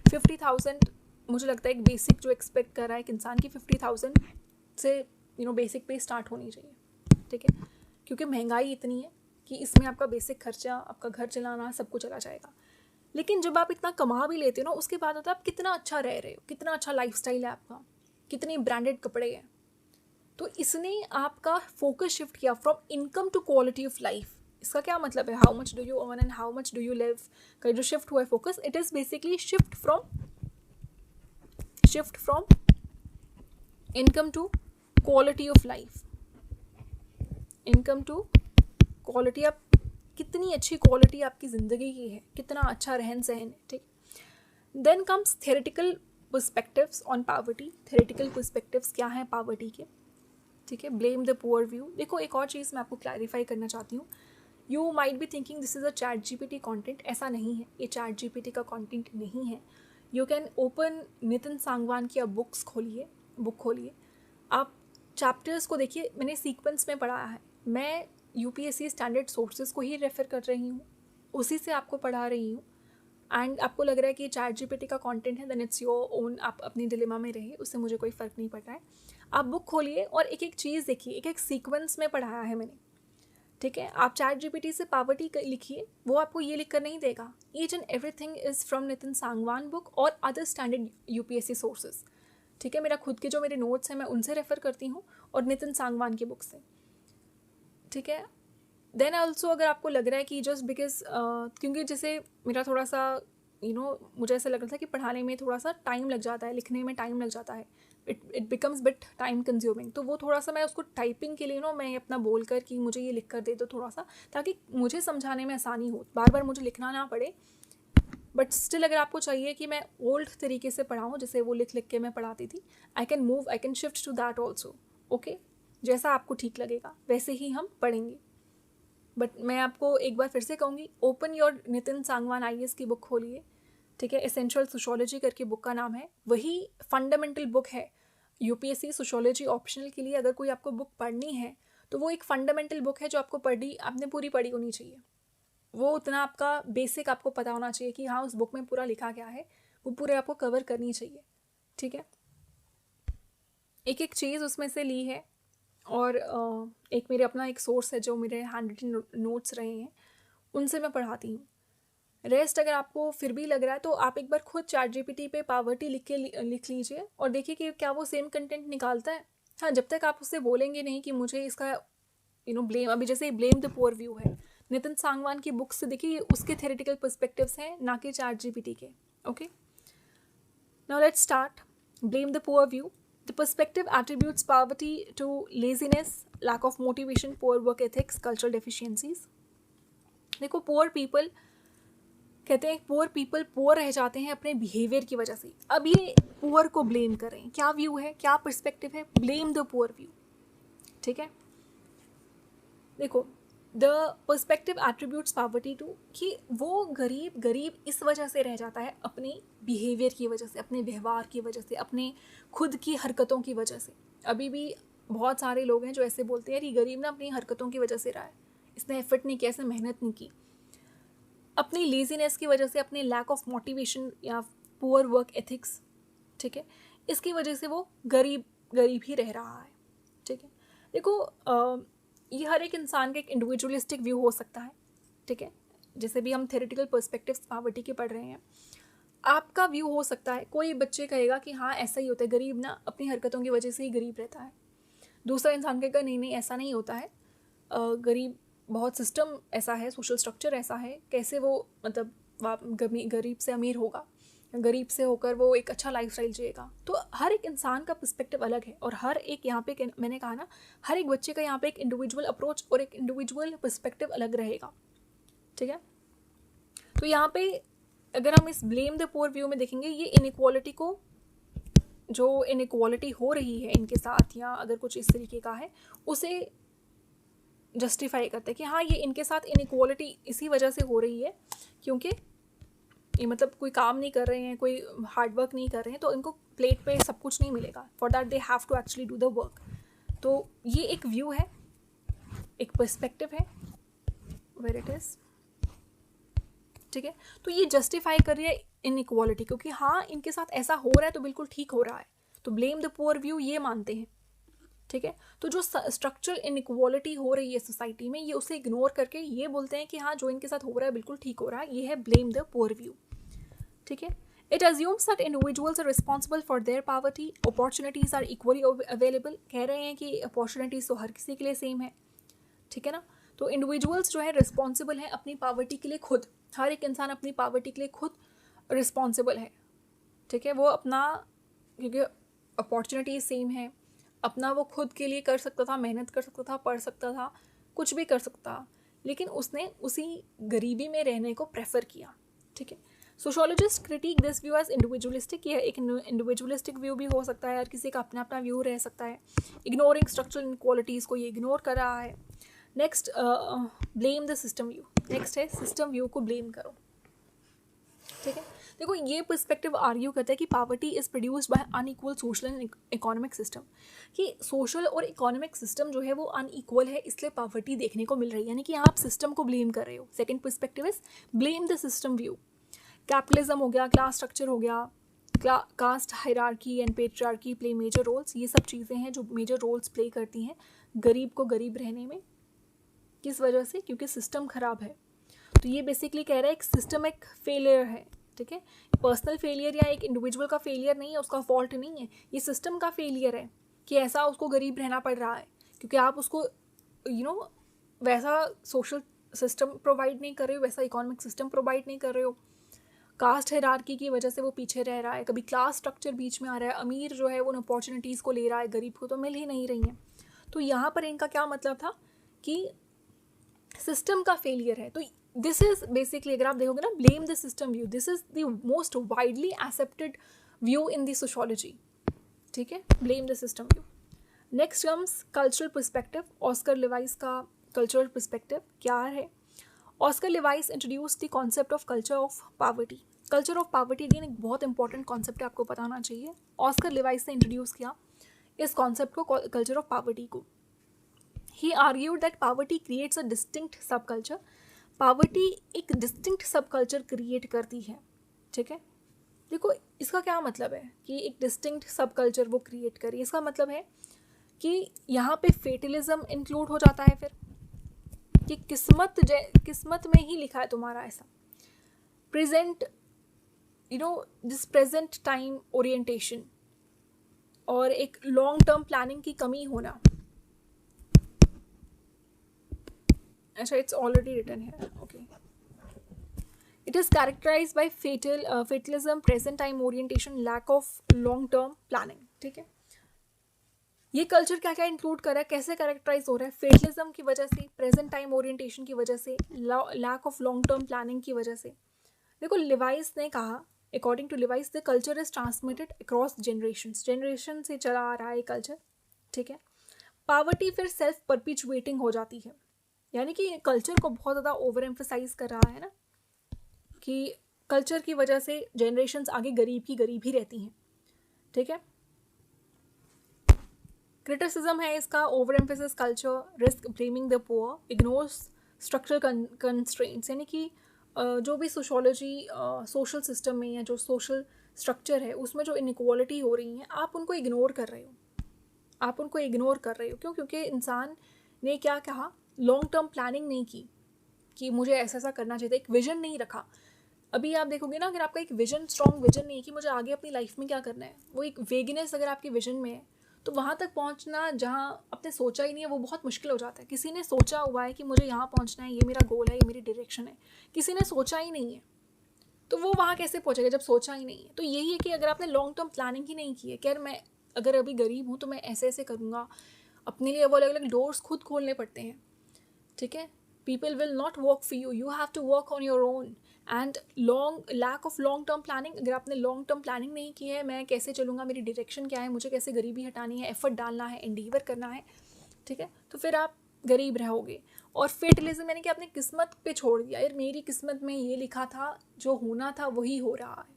50,000 मुझे लगता है एक बेसिक जो एक्सपेक्ट कर रहा है एक इंसान की 50,000 से बेसिक पे स्टार्ट होनी चाहिए, ठीक है। क्योंकि महंगाई इतनी है कि इसमें आपका बेसिक खर्चा, आपका घर चलाना, सब कुछ चला जाएगा। लेकिन जब आप इतना कमा भी लेते हो ना, उसके बाद होता है आप कितना अच्छा रह रहे हो, कितना अच्छा लाइफस्टाइल है आपका, कितने ब्रांडेड कपड़े हैं। तो इसने आपका फोकस शिफ्ट किया from income to quality of life. इसका क्या मतलब है? How much do you earn and how much do you live का जो शिफ्ट हुआ है focus, it is basically shift from income to quality of life. Income to quality, आप कितनी अच्छी क्वालिटी आपकी ज़िंदगी की है, कितना अच्छा रहन सहन है, ठीक। Then comes theoretical perspectives on poverty. Theoretical perspectives क्या हैं पावर्टी के, ठीक है। Blame the poor view. देखो एक और चीज़ मैं आपको क्लैरिफाई करना चाहती हूँ। You might be thinking this is a chat GPT content. ऐसा नहीं है, ये चैट GPT का कॉन्टेंट नहीं है। You can open Nitin Sangwan की आप बुक खोलिए, आप चैप्टर्स को देखिए। मैंने सीक्वेंस में पढ़ाया है, मैं UPSC स्टैंडर्ड सोर्सेज को ही रेफ़र कर रही हूँ, उसी से आपको पढ़ा रही हूँ। एंड आपको लग रहा है कि चैट GPT का कंटेंट है, देन इट्स योर ओन, आप अपनी डिलेमा में रहिए, उससे मुझे कोई फ़र्क नहीं पड़ रहा है। आप बुक खोलिए और एक एक चीज़ देखिए, एक एक सीक्वेंस में पढ़ाया है मैंने, ठीक है। आप चैट GPT से पावर्टी लिखिए, वो आपको ये लिख कर नहीं देगा। Each and everything is from Nitin Sangwan book और अदर स्टैंडर्ड UPSC सोर्सेज, ठीक है। मेरा खुद के जो मेरे नोट्स हैं मैं उनसे रेफ़र करती हूँ और नितिन सांगवान की बुक से, ठीक है। देन ऑल्सो अगर आपको लग रहा है कि जस्ट बिकॉज, क्योंकि जैसे मेरा थोड़ा सा मुझे ऐसा लग रहा था कि पढ़ाने में थोड़ा सा टाइम लग जाता है, लिखने में टाइम लग जाता है, it becomes bit time consuming. तो वो थोड़ा सा मैं उसको टाइपिंग के लिए मैं अपना बोल कर कि मुझे ये लिख कर दे दो थोड़ा सा, ताकि मुझे समझाने में आसानी हो, बार बार मुझे लिखना ना पड़े। बट स्टिल अगर आपको चाहिए कि मैं ओल्ड तरीके से पढ़ाऊँ, जैसे वो लिख लिख के मैं पढ़ाती थी, I can shift to that also, okay. जैसा आपको ठीक लगेगा वैसे ही हम पढ़ेंगे। बट मैं आपको एक बार फिर से कहूँगी, open your Nitin Sangwan IAS की बुक खोलिए, ठीक है। एसेंशियल सोशियोलॉजी करके बुक का नाम है, वही फंडामेंटल बुक है UPSC सोशियोलॉजी ऑप्शनल के लिए। अगर कोई आपको बुक पढ़नी है तो वो एक फंडामेंटल बुक है जो आपको आपने पूरी पढ़ी होनी चाहिए। वो उतना आपका बेसिक आपको पता होना चाहिए कि हाँ उस बुक में पूरा लिखा क्या है, वो पूरे आपको कवर करनी चाहिए, ठीक है। एक एक चीज़ उसमें से ली है। और एक मेरे अपना एक सोर्स है जो मेरे हैंड रिटन नोट्स रहे हैं, उनसे मैं पढ़ाती हूँ। रेस्ट अगर आपको फिर भी लग रहा है तो आप एक बार खुद चैट GPT पे पावर्टी लिख लीजिए और देखिए कि क्या वो सेम कंटेंट निकालता है। हाँ, जब तक आप उससे बोलेंगे नहीं कि मुझे इसका ब्लेम, अभी जैसे ब्लेम द पुअर व्यू है, नितिन सांगवान की बुक से देखिए, उसके थेरेटिकल पर्सपेक्टिव्स हैं, ना कि चैट GPT के, okay. Now let's start. Blame the poor view. The perspective attributes poverty to laziness, lack of motivation, poor work ethics, cultural deficiencies. देखो, poor people कहते हैं poor people poor रह जाते हैं अपने behavior की वजह से। अब ये poor को blame कर रहे हैं, क्या view है, क्या perspective है? Blame the poor view, ठीक है। देखो, the perspective attributes poverty to कि वो गरीब इस वजह से रह जाता है अपने बिहेवियर की वजह से, अपने व्यवहार की वजह से, अपने खुद की हरकतों की वजह से। अभी भी बहुत सारे लोग हैं जो ऐसे बोलते हैं कि गरीब ना अपनी हरकतों की वजह से रहा है, इसने एफर्ट नहीं किया, इसने मेहनत नहीं की, अपनी लेजीनेस की वजह से, अपने लैक ऑफ मोटिवेशन या पुअर वर्क एथिक्स, ठीक है। इसकी वजह से वो गरीब गरीब ही रह रहा है। ठीक है, देखो ये हर एक इंसान का एक इंडिविजुअलिस्टिक व्यू हो सकता है। ठीक है, जैसे भी हम थेरेटिकल पर्सपेक्टिव्स पॉवर्टी के पढ़ रहे हैं, आपका व्यू हो सकता है, कोई बच्चे कहेगा कि हाँ ऐसा ही होता है, गरीब ना अपनी हरकतों की वजह से ही गरीब रहता है। दूसरा इंसान कहेगा नहीं नहीं ऐसा नहीं होता है, गरीब बहुत सिस्टम ऐसा है, सोशल स्ट्रक्चर ऐसा है, कैसे वो मतलब गरीब से अमीर होगा, गरीब से होकर वो एक अच्छा लाइफस्टाइल जिएगा। तो हर एक इंसान का पर्सपेक्टिव अलग है, और हर एक यहाँ पे मैंने कहा ना, हर एक बच्चे का यहाँ पे एक इंडिविजुअल अप्रोच और एक इंडिविजुअल पर्सपेक्टिव अलग रहेगा। ठीक है, तो यहाँ पे अगर हम इस ब्लेम द पुअर व्यू में देखेंगे, ये इनइक्वालिटी को, जो इनइक्वालिटी हो रही है इनके साथ या अगर कुछ इस तरीके का है, उसे जस्टिफाई करते हैं कि हाँ ये इनके साथ इनइक्वालिटी इसी वजह से हो रही है क्योंकि ये मतलब कोई काम नहीं कर रहे हैं, कोई हार्डवर्क नहीं कर रहे हैं, तो इनको प्लेट पे सब कुछ नहीं मिलेगा। For that they have to actually do the work. तो ये एक व्यू है, एक पर्सपेक्टिव है, वेयर इट इज़। ठीक है, तो ये जस्टिफाई कर रही है इनइक्वालिटी, क्योंकि हाँ इनके साथ ऐसा हो रहा है तो बिल्कुल ठीक हो रहा है, तो ब्लेम द पुअर व्यू ये मानते हैं। ठीक है, तो जो स्ट्रक्चरल इनइक्वालिटी हो रही है सोसाइटी में, ये उसे इग्नोर करके ये बोलते हैं कि हाँ जो इनके साथ हो रहा है बिल्कुल ठीक हो रहा है, ये है ब्लेम द पुअर व्यू। ठीक है, it assumes that individuals are responsible for their poverty, opportunities are equally available. कह रहे हैं कि अपॉर्चुनिटीज तो हर किसी के लिए सेम है। ठीक है ना, तो इंडिविजुअल्स जो है रिस्पॉन्सिबल है अपनी पॉवर्टी के लिए खुद, हर एक इंसान अपनी पॉवर्टी के लिए खुद रिस्पॉन्सिबल है। ठीक है, वो अपना, क्योंकि अपॉर्चुनिटी सेम है, अपना वो खुद के लिए कर सकता था, मेहनत कर सकता था, पढ़ सकता था, कुछ भी कर सकता, लेकिन उसने उसी गरीबी में रहने को प्रेफर किया। ठीक है, sociologist critique this view as individualistic. यह एक इंडिविजुअलिस्टिक व्यू भी हो सकता है, हर किसी का अपना अपना व्यू रह सकता है। इग्नोरिंग स्ट्रक्चरल इनक्वालिटीज़ को ये इग्नोर कर रहा है। Next, blame the system view. Next है सिस्टम व्यू को ब्लेम करो। ठीक है, देखो ये पर्सपेक्टिव आर्ग्यू करता है कि poverty is produced by unequal social and economic system, कि सोशल और इकोनॉमिक सिस्टम जो है वो अनइक्वल है, इसलिए पॉवर्टी देखने को मिल रही है, यानी कि आप सिस्टम को ब्लेम कर रहे हो। Second perspective is blame the system view. Capitalism हो गया, क्लास स्ट्रक्चर हो गया, caste hierarchy and patriarchy play major roles. ये सब चीज़ें हैं जो मेजर रोल्स प्ले करती हैं गरीब को गरीब रहने में। किस वजह से? क्योंकि सिस्टम ख़राब है। तो ये बेसिकली कह रहा है एक सिस्टमिक फेलियर है। ठीक है, पर्सनल फेलियर या एक इंडिविजुअल का फेलियर नहीं है, उसका फॉल्ट नहीं है, ये सिस्टम का फेलियर है कि ऐसा उसको गरीब रहना पड़ रहा है, क्योंकि आप उसको वैसा सोशल सिस्टम प्रोवाइड नहीं कर रहे हो, वैसा इकोनॉमिक सिस्टम प्रोवाइड नहीं कर रहे हो। कास्ट हायरार्की की वजह से वो पीछे रह रहा है, कभी क्लास स्ट्रक्चर बीच में आ रहा है, अमीर जो है वो उन अपॉर्चुनिटीज़ को ले रहा है, गरीब को तो मिल ही नहीं रही हैं। तो यहाँ पर इनका क्या मतलब था कि सिस्टम का फेलियर है। तो दिस इज बेसिकली, अगर आप देखोगे ना, blame the system view, this is the most widely accepted view in the sociology. ठीक है, blame the system view. Next comes cultural perspective. Oscar Levi's का कल्चरल पर्सपेक्टिव क्या है? Oscar Levi's introduce the concept of culture of poverty. Culture of poverty again एक बहुत important concept है, आपको बताना चाहिए। ऑस्कर लिवाइस ने इंट्रोड्यूस किया इस कॉन्सेप्ट को, कल्चर ऑफ पॉवर्टी को। He argued that poverty creates a distinct subculture. Poverty एक distinct subculture create करती है। ठीक है, देखो इसका क्या मतलब है कि एक distinct subculture वो create करी। इसका मतलब है कि यहाँ पे फेटलिज्म इंक्लूड हो जाता है, फिर कि किस्मत में ही लिखा है तुम्हारा ऐसा। Present this present time orientation और एक लॉन्ग टर्म प्लानिंग की कमी होना। अच्छा, it's already written here. Okay. It is characterized by fatalism, present time orientation, lack of long term planning. ठीक है, ये कल्चर क्या क्या इंक्लूड कर रहा है, कैसे कैरेक्टराइज हो रहा है? फेटलिज्म की वजह से, प्रेजेंट टाइम ओरिएंटेशन की वजह से, lack of long term planning की वजह से। देखो लिवाइस ने कहा, according to Lewis, the culture is transmitted across generation से चला आ रहा है कल्चर। ठीक है, पॉवर्टी फिर सेल्फ परपिचुएटिंग हो जाती है, यानी कि कल्चर को बहुत ज़्यादा ओवर एम्फसाइज कर रहा है ना, कि कल्चर की वजह से जनरेशन्स आगे गरीब की गरीब ही रहती हैं। ठीक है, क्रिटिसिज्म है इसका, over emphasis culture, risk blaming the poor, ignores structural constraints, यानी कि जो भी सोशोलॉजी सोशल सिस्टम में या जो सोशल स्ट्रक्चर है उसमें जो इनइक्वालिटी हो रही है आप उनको इग्नोर कर रहे हो, आप उनको इग्नोर कर रहे हो। क्यों? क्योंकि इंसान ने क्या कहा, लॉन्ग टर्म प्लानिंग नहीं की कि मुझे ऐसा ऐसा करना चाहिए था, एक विजन नहीं रखा। अभी आप देखोगे ना, अगर आपका एक विजन, स्ट्रॉन्ग विजन नहीं है कि मुझे आगे अपनी लाइफ में क्या करना है, वो एक वेगनेस अगर आपके विजन में है तो वहाँ तक पहुँचना जहाँ आपने सोचा ही नहीं है वो बहुत मुश्किल हो जाता है। किसी ने सोचा हुआ है कि मुझे यहाँ पहुँचना है, ये मेरा गोल है, ये मेरी डायरेक्शन है, किसी ने सोचा ही नहीं है तो वो वहाँ कैसे पहुँचेगा जब सोचा ही नहीं है। तो यही है कि अगर आपने लॉन्ग टर्म प्लानिंग ही नहीं की है कि यार मैं अगर अभी गरीब हूँ तो मैं ऐसे ऐसे करूँगा, अपने लिए वो अलग अलग डोर्स खुद खोलने पड़ते हैं, ठीक है। People will not work for you, you have to work on your own. And lack of long term planning, अगर आपने लॉन्ग टर्म प्लानिंग नहीं की है, मैं कैसे चलूँगा, मेरी डायरेक्शन क्या है, मुझे कैसे गरीबी हटानी है, एफर्ट डालना है, एंडीवर करना है, ठीक है, तो फिर आप गरीब रहोगे। और फेटलिज्म यानी कि आपने किस्मत पे छोड़ दिया, यार मेरी किस्मत में ये लिखा था, जो होना था वही हो रहा है,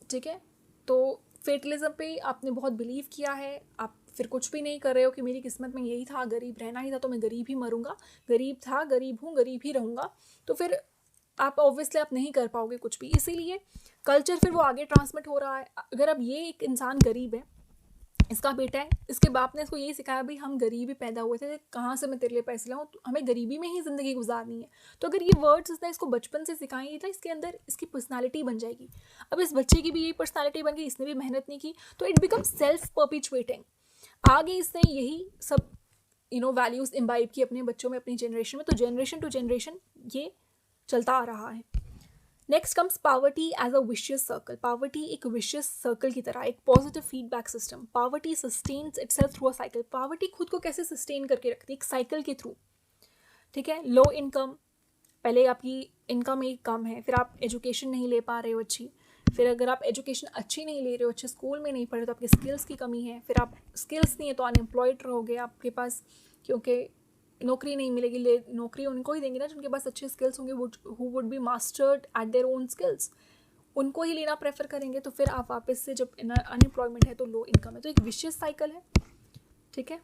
ठीक है। तो फेटलिज्म पे आपने बहुत बिलीव किया है, आप फिर कुछ भी नहीं कर रहे हो कि मेरी किस्मत में यही था, गरीब रहना ही था तो मैं गरीब ही मरूंगा, गरीब था, गरीब हूँ, गरीब ही रहूँगा, तो फिर आप ऑब्वियसली आप नहीं कर पाओगे कुछ भी। इसीलिए कल्चर फिर वो आगे ट्रांसमिट हो रहा है। अगर अब ये एक इंसान गरीब है, इसका बेटा है, इसके बाप ने इसको यही सिखाया, भाई हम गरीब ही पैदा हुए थे, कहाँ से मैं तेरे लिए पैसे लाऊं, तो हमें गरीबी में ही ज़िंदगी गुजारनी है। तो अगर ये वर्ड्स इसने इसको बचपन से सिखाएंगे तो इसके अंदर इसकी पर्सनालिटी बन जाएगी। अब इस बच्चे की भी यही पर्सनालिटी बन गई, इसने भी मेहनत नहीं की, तो इट बिकम सेल्फ परपिचुएटिंग। आगे इसने यही सब वैल्यूज़ इम्बाइब की अपने बच्चों में, अपनी जनरेशन में, तो जनरेशन टू जनरेशन ये चलता आ रहा है। Next comes poverty as a vicious circle. Poverty एक विशियस सर्कल की तरह, एक positive feedback system. Poverty sustains itself through a cycle. Poverty खुद को कैसे सस्टेन करके रखती है, एक साइकिल के थ्रू, ठीक है। लो इनकम, पहले आपकी इनकम एक कम है, फिर आप एजुकेशन नहीं ले पा रहे हो अच्छी, फिर अगर आप एजुकेशन अच्छी नहीं ले रहे हो, अच्छे स्कूल में नहीं पढ़े तो आपके स्किल्स की कमी है, फिर आप स्किल्स नहीं है तो अनएम्प्लॉयड रहोगे आपके पास, क्योंकि नौकरी नहीं मिलेगी। नौकरी उनको ही देंगे ना जिनके पास अच्छे स्किल्स होंगे, who would be mastered eight their own skills, उनको ही लेना प्रेफर करेंगे। तो फिर आप वापस से जब अनएम्प्लॉयमेंट है तो लो इनकम है, तो एक विशियस साइकिल है, ठीक है।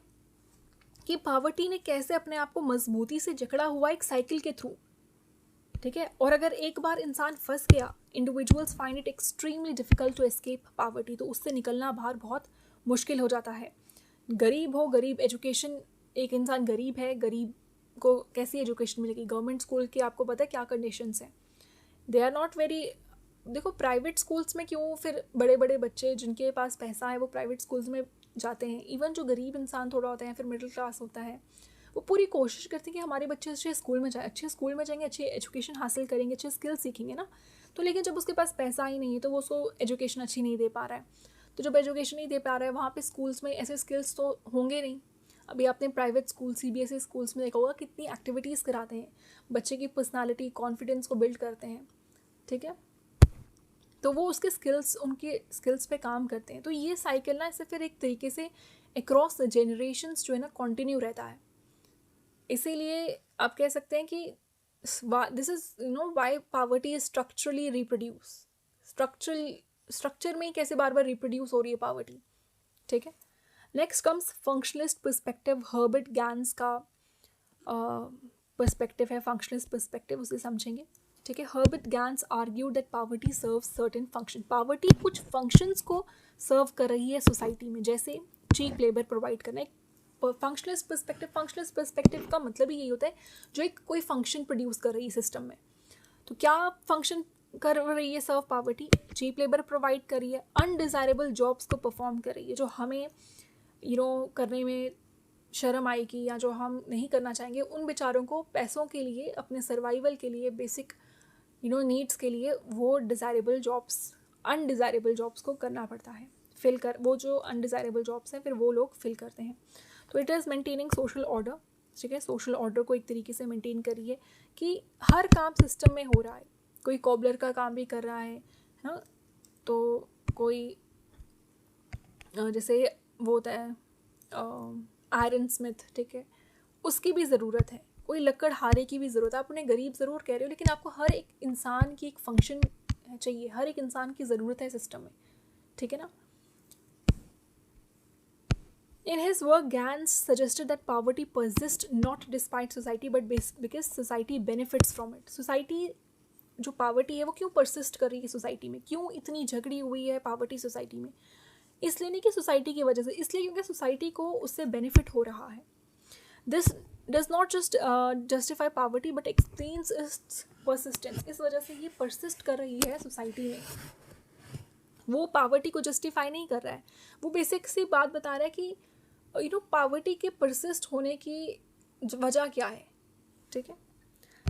कि पावर्टी ने कैसे अपने आप को मजबूती से जकड़ा हुआ एक साइकिल के थ्रू, ठीक है। और अगर एक बार इंसान फंस गया, individuals find it extremely difficult to escape poverty, तो उससे निकलना बाहर बहुत मुश्किल हो जाता है। गरीब हो, गरीब एजुकेशन, एक इंसान गरीब है, गरीब को कैसी एजुकेशन मिलेगी? गवर्नमेंट स्कूल की आपको पता है क्या कंडीशंस हैं, दे आर नॉट वेरी। देखो प्राइवेट स्कूल्स में क्यों फिर बड़े बड़े बच्चे जिनके पास पैसा है वो प्राइवेट स्कूल्स में जाते हैं। इवन जो गरीब इंसान थोड़ा होता है, फिर मिडिल क्लास होता है, वो पूरी कोशिश करते हैं कि हमारे बच्चे अच्छे स्कूल में जाए, अच्छे स्कूल में जाएंगे, अच्छी एजुकेशन हासिल करेंगे, अच्छे स्किल्स सीखेंगे ना। तो लेकिन जब उसके पास पैसा ही नहीं है तो वो उसको एजुकेशन अच्छी नहीं दे पा रहा है। तो जब एजुकेशन नहीं दे पा रहा है, वहाँ पे स्कूल्स में ऐसे स्किल्स तो होंगे नहीं। अभी आपने प्राइवेट स्कूल, सीबीएसई स्कूल्स में देखा होगा कितनी एक्टिविटीज़ कराते हैं, बच्चे की पर्सनालिटी, कॉन्फिडेंस को बिल्ड करते हैं, ठीक है। तो वो उसके स्किल्स, उनके स्किल्स पे काम करते हैं। तो ये साइकिल ना, इससे फिर एक तरीके से अक्रॉस जनरेशन्स जो है ना कंटिन्यू रहता है। इसीलिए आप कह सकते हैं कि this is why poverty is structurally reproduce. Structure में ही कैसे बार बार रिप्रोड्यूस हो रही है पावर्टी, ठीक है। Next comes functionalist perspective. Herbert gas का पर्सपेक्टिव है फंक्शनलिस्ट पर्सपेक्टिव, उसे समझेंगे, ठीक है। Herbert gas argue that poverty serves certain function. Poverty कुछ फंक्शंस को सर्व कर रही है सोसाइटी में, जैसे चीप लेबर प्रोवाइड करना। एक फंक्शनलिस्ट पर्सपेक्टिव का मतलब ही यही होता है जो एक कोई फंक्शन प्रोड्यूस कर रही है सिस्टम में। तो क्या फंक्शन कर रही है सर्व पावर्टी? चीप लेबर प्रोवाइड कर रही है, अनडिज़ायरेबल जॉब्स को परफॉर्म कर रही है जो हमें करने में शर्म आएगी या जो हम नहीं करना चाहेंगे। उन बेचारों को पैसों के लिए, अपने सर्वाइवल के लिए, बेसिक नीड्स के लिए वो डिज़ायरेबल जॉब्स, अनडिज़ायरेबल जॉब्स को करना पड़ता है, फिल कर, वो जो अनडिज़ायरेबल जॉब्स हैं फिर वो लोग फिल करते हैं। तो it is maintaining social order, ठीक है। सोशल ऑर्डर को एक तरीके से मेंटेन करिए कि हर काम सिस्टम में हो रहा है। कोई कॉबलर का काम भी कर रहा है ना, तो कोई जैसे वो होता है आयरन स्मिथ, ठीक है, उसकी भी ज़रूरत है। कोई लकड़हारे की भी ज़रूरत है। आप उन्हें गरीब ज़रूर कह रहे हो, लेकिन आपको हर एक इंसान की एक फंक्शन चाहिए, हर एक इंसान की ज़रूरत है सिस्टम में, ठीक है ना। In his work, Gans suggested that poverty persists not despite society but because society benefits from it. Society जो पावर्टी है वो क्यों परसिस्ट कर रही है सोसाइटी में, क्यों इतनी झगड़ी हुई है पावर्टी सोसाइटी में? इसलिए नहीं कि सोसाइटी की वजह से, इसलिए क्योंकि सोसाइटी को उससे बेनिफिट हो रहा है. This does not just justify poverty but explains it's persistence. इस वजह से ये परसिस्ट कर रही है सोसाइटी में. वो पावर्टी को जस्टिफाई नहीं कर रहा है, वो बेसिक सी बात बता रहा है कि पावर्टी के परसिस्ट होने की वजह क्या है. ठीक है.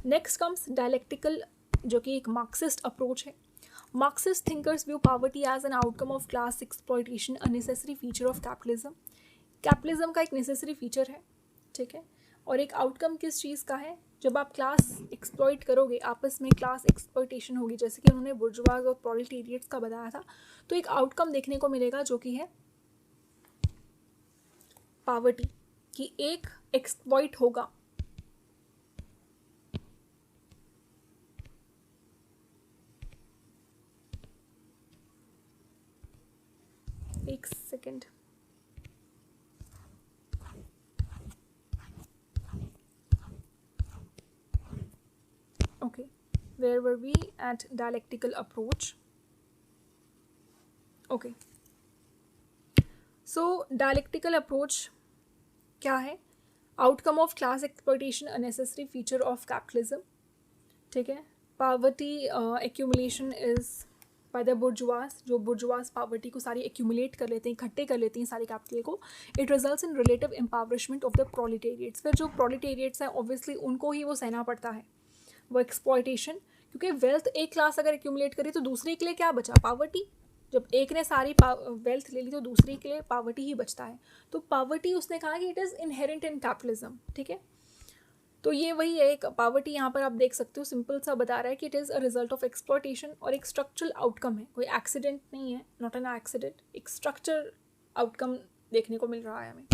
नेक्स्ट कम्स डायलेक्टिकल, जो कि एक मार्क्सिस्ट अप्रोच है. Marxist thinkers view poverty as an outcome of class exploitation, a necessary feature of capitalism. Capitalism का एक नेसेसरी फीचर है. ठीक है. और एक आउटकम किस चीज़ का है? जब आप क्लास एक्सप्लॉइट करोगे, आपस में क्लास एक्सप्लॉयटेशन होगी, जैसे कि उन्होंने बुर्जुआज और प्रोलेटेरिएट्स का बताया था, तो एक आउटकम देखने को मिलेगा जो कि है पावर्टी, कि एक एक्सप्लॉइट होगा. एक second. Okay, where were we? At dialectical approach. Okay, so dialectical approach क्या है? Outcome of class exploitation, a necessary feature of capitalism. ठीक है. Poverty accumulation is by the bourgeois. जो bourgeois poverty को सारी accumulate कर लेते हैं, इकट्ठे कर लेते हैं सारी capital को. It results in relative impoverishment of the proletariats. फिर जो proletariats हैं obviously उनको ही वो सहना पड़ता है वो एक्सप्लॉयटेशन, क्योंकि वेल्थ एक क्लास अगर एक्यूमुलेट करी तो दूसरे के लिए क्या बचा? पावर्टी. जब एक ने सारी वेल्थ ले ली तो दूसरे के लिए पावर्टी ही बचता है. तो पावर्टी उसने कहा कि it is inherent in capitalism. ठीक है. तो ये वही है, एक पावर्टी यहाँ पर आप देख सकते हो, सिंपल सा बता रहा है कि it is a result of exploitation और एक स्ट्रक्चरल आउटकम है, कोई एक्सीडेंट नहीं है, नॉट एन एक्सीडेंट. एक स्ट्रक्चर आउटकम देखने को मिल रहा है हमें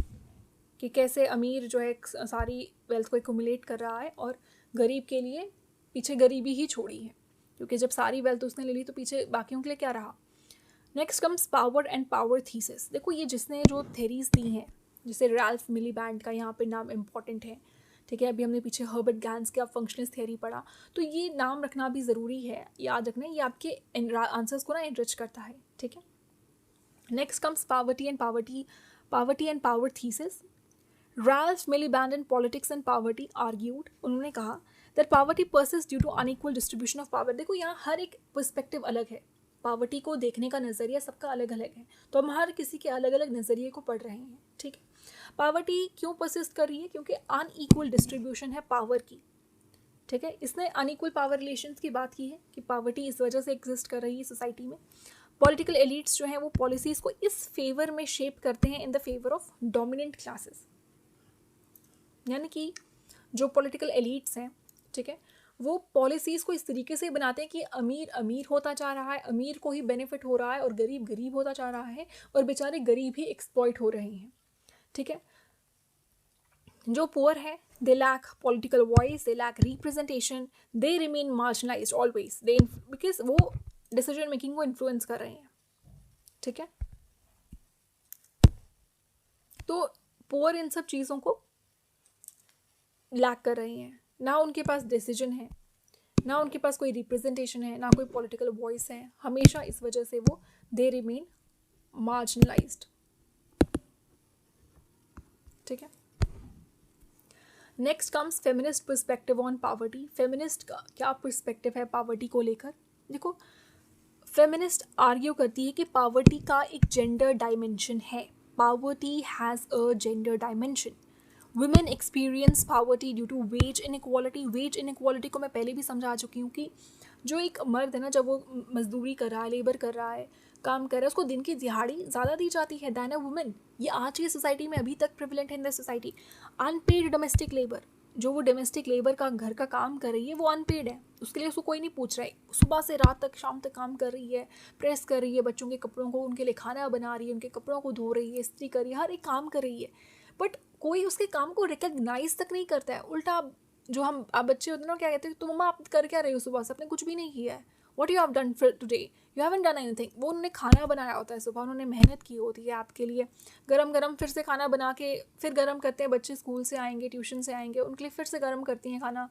कि कैसे अमीर जो है सारी वेल्थ को एक्यूमुलेट कर रहा है और गरीब के लिए पीछे गरीबी ही छोड़ी है, क्योंकि जब सारी वेल्थ उसने ले ली तो पीछे बाकियों के लिए क्या रहा. Next comes power and power thesis. देखो ये जिसने जो थेरीज दी हैं, जैसे रैल्फ मिलीबैंड का यहाँ पे नाम इम्पॉर्टेंट है. ठीक है. अभी हमने पीछे हर्बर्ट गैंस का फंक्शनलिस्ट थ्योरी पढ़ा, तो ये नाम रखना भी ज़रूरी है, याद रखना. ये आपके आंसर्स को ना एनरिच करता है. ठीक है. Next comes poverty and power thesis. Ralph Miliband in Politics and Poverty argued, उन्होंने कहा that poverty persists due to unequal distribution of power. देखो यहाँ हर एक पर्सपेक्टिव अलग है, पावर्टी को देखने का नज़रिया सबका अलग अलग है, तो हम हर किसी के अलग अलग नज़रिए को पढ़ रहे हैं. ठीक है. पावर्टी क्यों परसिस्ट कर रही है? क्योंकि अनईक्वल डिस्ट्रीब्यूशन है पावर की. ठीक है. इसने अनईक्वल पावर रिलेशंस की बात की है कि पावर्टी इस वजह से एग्जिस्ट कर रही है सोसाइटी में. पॉलिटिकल एलिट्स जो हैं वो पॉलिसीज़ को इस फेवर में शेप करते हैं in the favour of dominant classes. यानी कि जो पॉलिटिकल एलिट्स हैं, ठीक है, वो पॉलिसीज़ को इस तरीके से बनाते हैं कि अमीर अमीर होता जा रहा है, अमीर को ही बेनिफिट हो रहा है, और गरीब गरीब होता जा रहा है, और बेचारे गरीब ही एक्सप्लॉइट हो रहे हैं. ठीक है. जो पुअर है, they lack political voice, they lack representation, they remain marginalized always, they because वो डिसीजन मेकिंग को इन्फ्लुएंस कर रहे हैं. ठीक है. तो पुअर इन सब चीज़ों को लैक कर रहे हैं. ना उनके पास डिसीजन है, ना उनके पास कोई रिप्रेजेंटेशन है, ना कोई पॉलिटिकल वॉइस है. हमेशा इस वजह से वो दे रिमेन मार्जिनलाइज्ड. ठीक है. Next comes feminist perspective on poverty. Feminist का क्या पर्सपेक्टिव है पावर्टी को लेकर? देखो, फेमिनिस्ट आर्ग्यू करती है कि पावर्टी का एक जेंडर डायमेंशन है. Poverty has a gender dimension. Women experience poverty due to wage inequality. Wage inequality को मैं पहले भी समझा चुकी हूँ कि जो एक मर्द है ना, जब वो मजदूरी कर रहा है, लेबर कर रहा है, काम कर रहा है, उसको दिन की दिहाड़ी ज़्यादा दी जाती है दैन अ वुमेन. ये आज की सोसाइटी में अभी तक प्रिवलेंट है in the society. Unpaid domestic labour, जो वो डोमेस्टिक लेबर का घर का काम कर रही है, वो अनपेड है, उसके लिए उसको कोई नहीं पूछ रहा है. सुबह से रात तक, शाम तक काम कर रही है, प्रेस कर रही है, बच्चों के कपड़ों को उनके लिए खाना बना रही है, उनके कपड़ों को धो रही है, इस्त्री कर रही है, हर एक काम कर रही है. बट कोई उसके काम को रिकग्नाइज तक नहीं करता है. उल्टा जो हम आप बच्चे होते हैं ना, क्या कहते हैं, तो मम्मा आप कर क्या रहे हो सुबह से? आपने कुछ भी नहीं किया है. What you have done for today? You haven't done anything. वो उन्होंने खाना बनाया होता है सुबह, उन्होंने मेहनत की होती है आपके लिए, गरम गरम फिर से खाना बना के फिर गरम करते हैं. बच्चे स्कूल से आएंगे, ट्यूशन से आएंगे, उनके लिए फिर से गरम करती हैं खाना.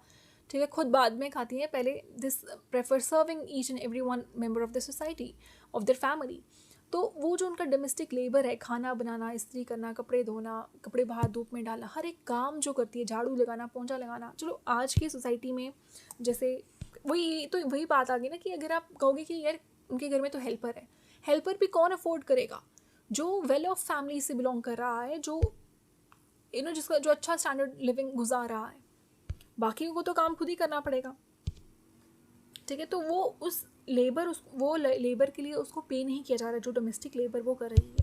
ठीक है, खुद बाद में खाती हैं, पहले this prefer serving each and every one member of the society, of their family. तो वो जो उनका डोमेस्टिक लेबर है, खाना बनाना, इस्त्री करना, कपड़े धोना, कपड़े बाहर धूप में डालना, हर एक काम जो करती है, झाड़ू लगाना, पोंछा लगाना, चलो आज की सोसाइटी में जैसे वही बात आ गई ना कि अगर आप कहोगे कि यार उनके घर में तो हेल्पर है, हेल्पर भी कौन अफोर्ड करेगा? जो वेल ऑफ फैमिली से बिलोंग कर रहा है, जो जिसका जो अच्छा स्टैंडर्ड लिविंग गुजार रहा है, बाकियों को तो काम खुद ही करना पड़ेगा। ठीक है, तो वो लेबर के लिए उसको पे नहीं किया जा रहा, जो डोमेस्टिक लेबर वो कर रही है।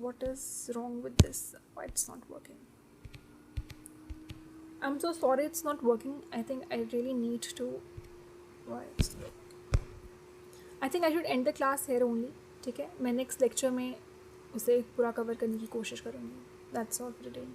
What is wrong with this? Why it's not working? I'm so sorry it's not working. I think I really need to. Why it's not? I think I should end the class here only. ठीक है, मैं next lecture में उसे पूरा cover करने की कोशिश करूँगी. That's all for today.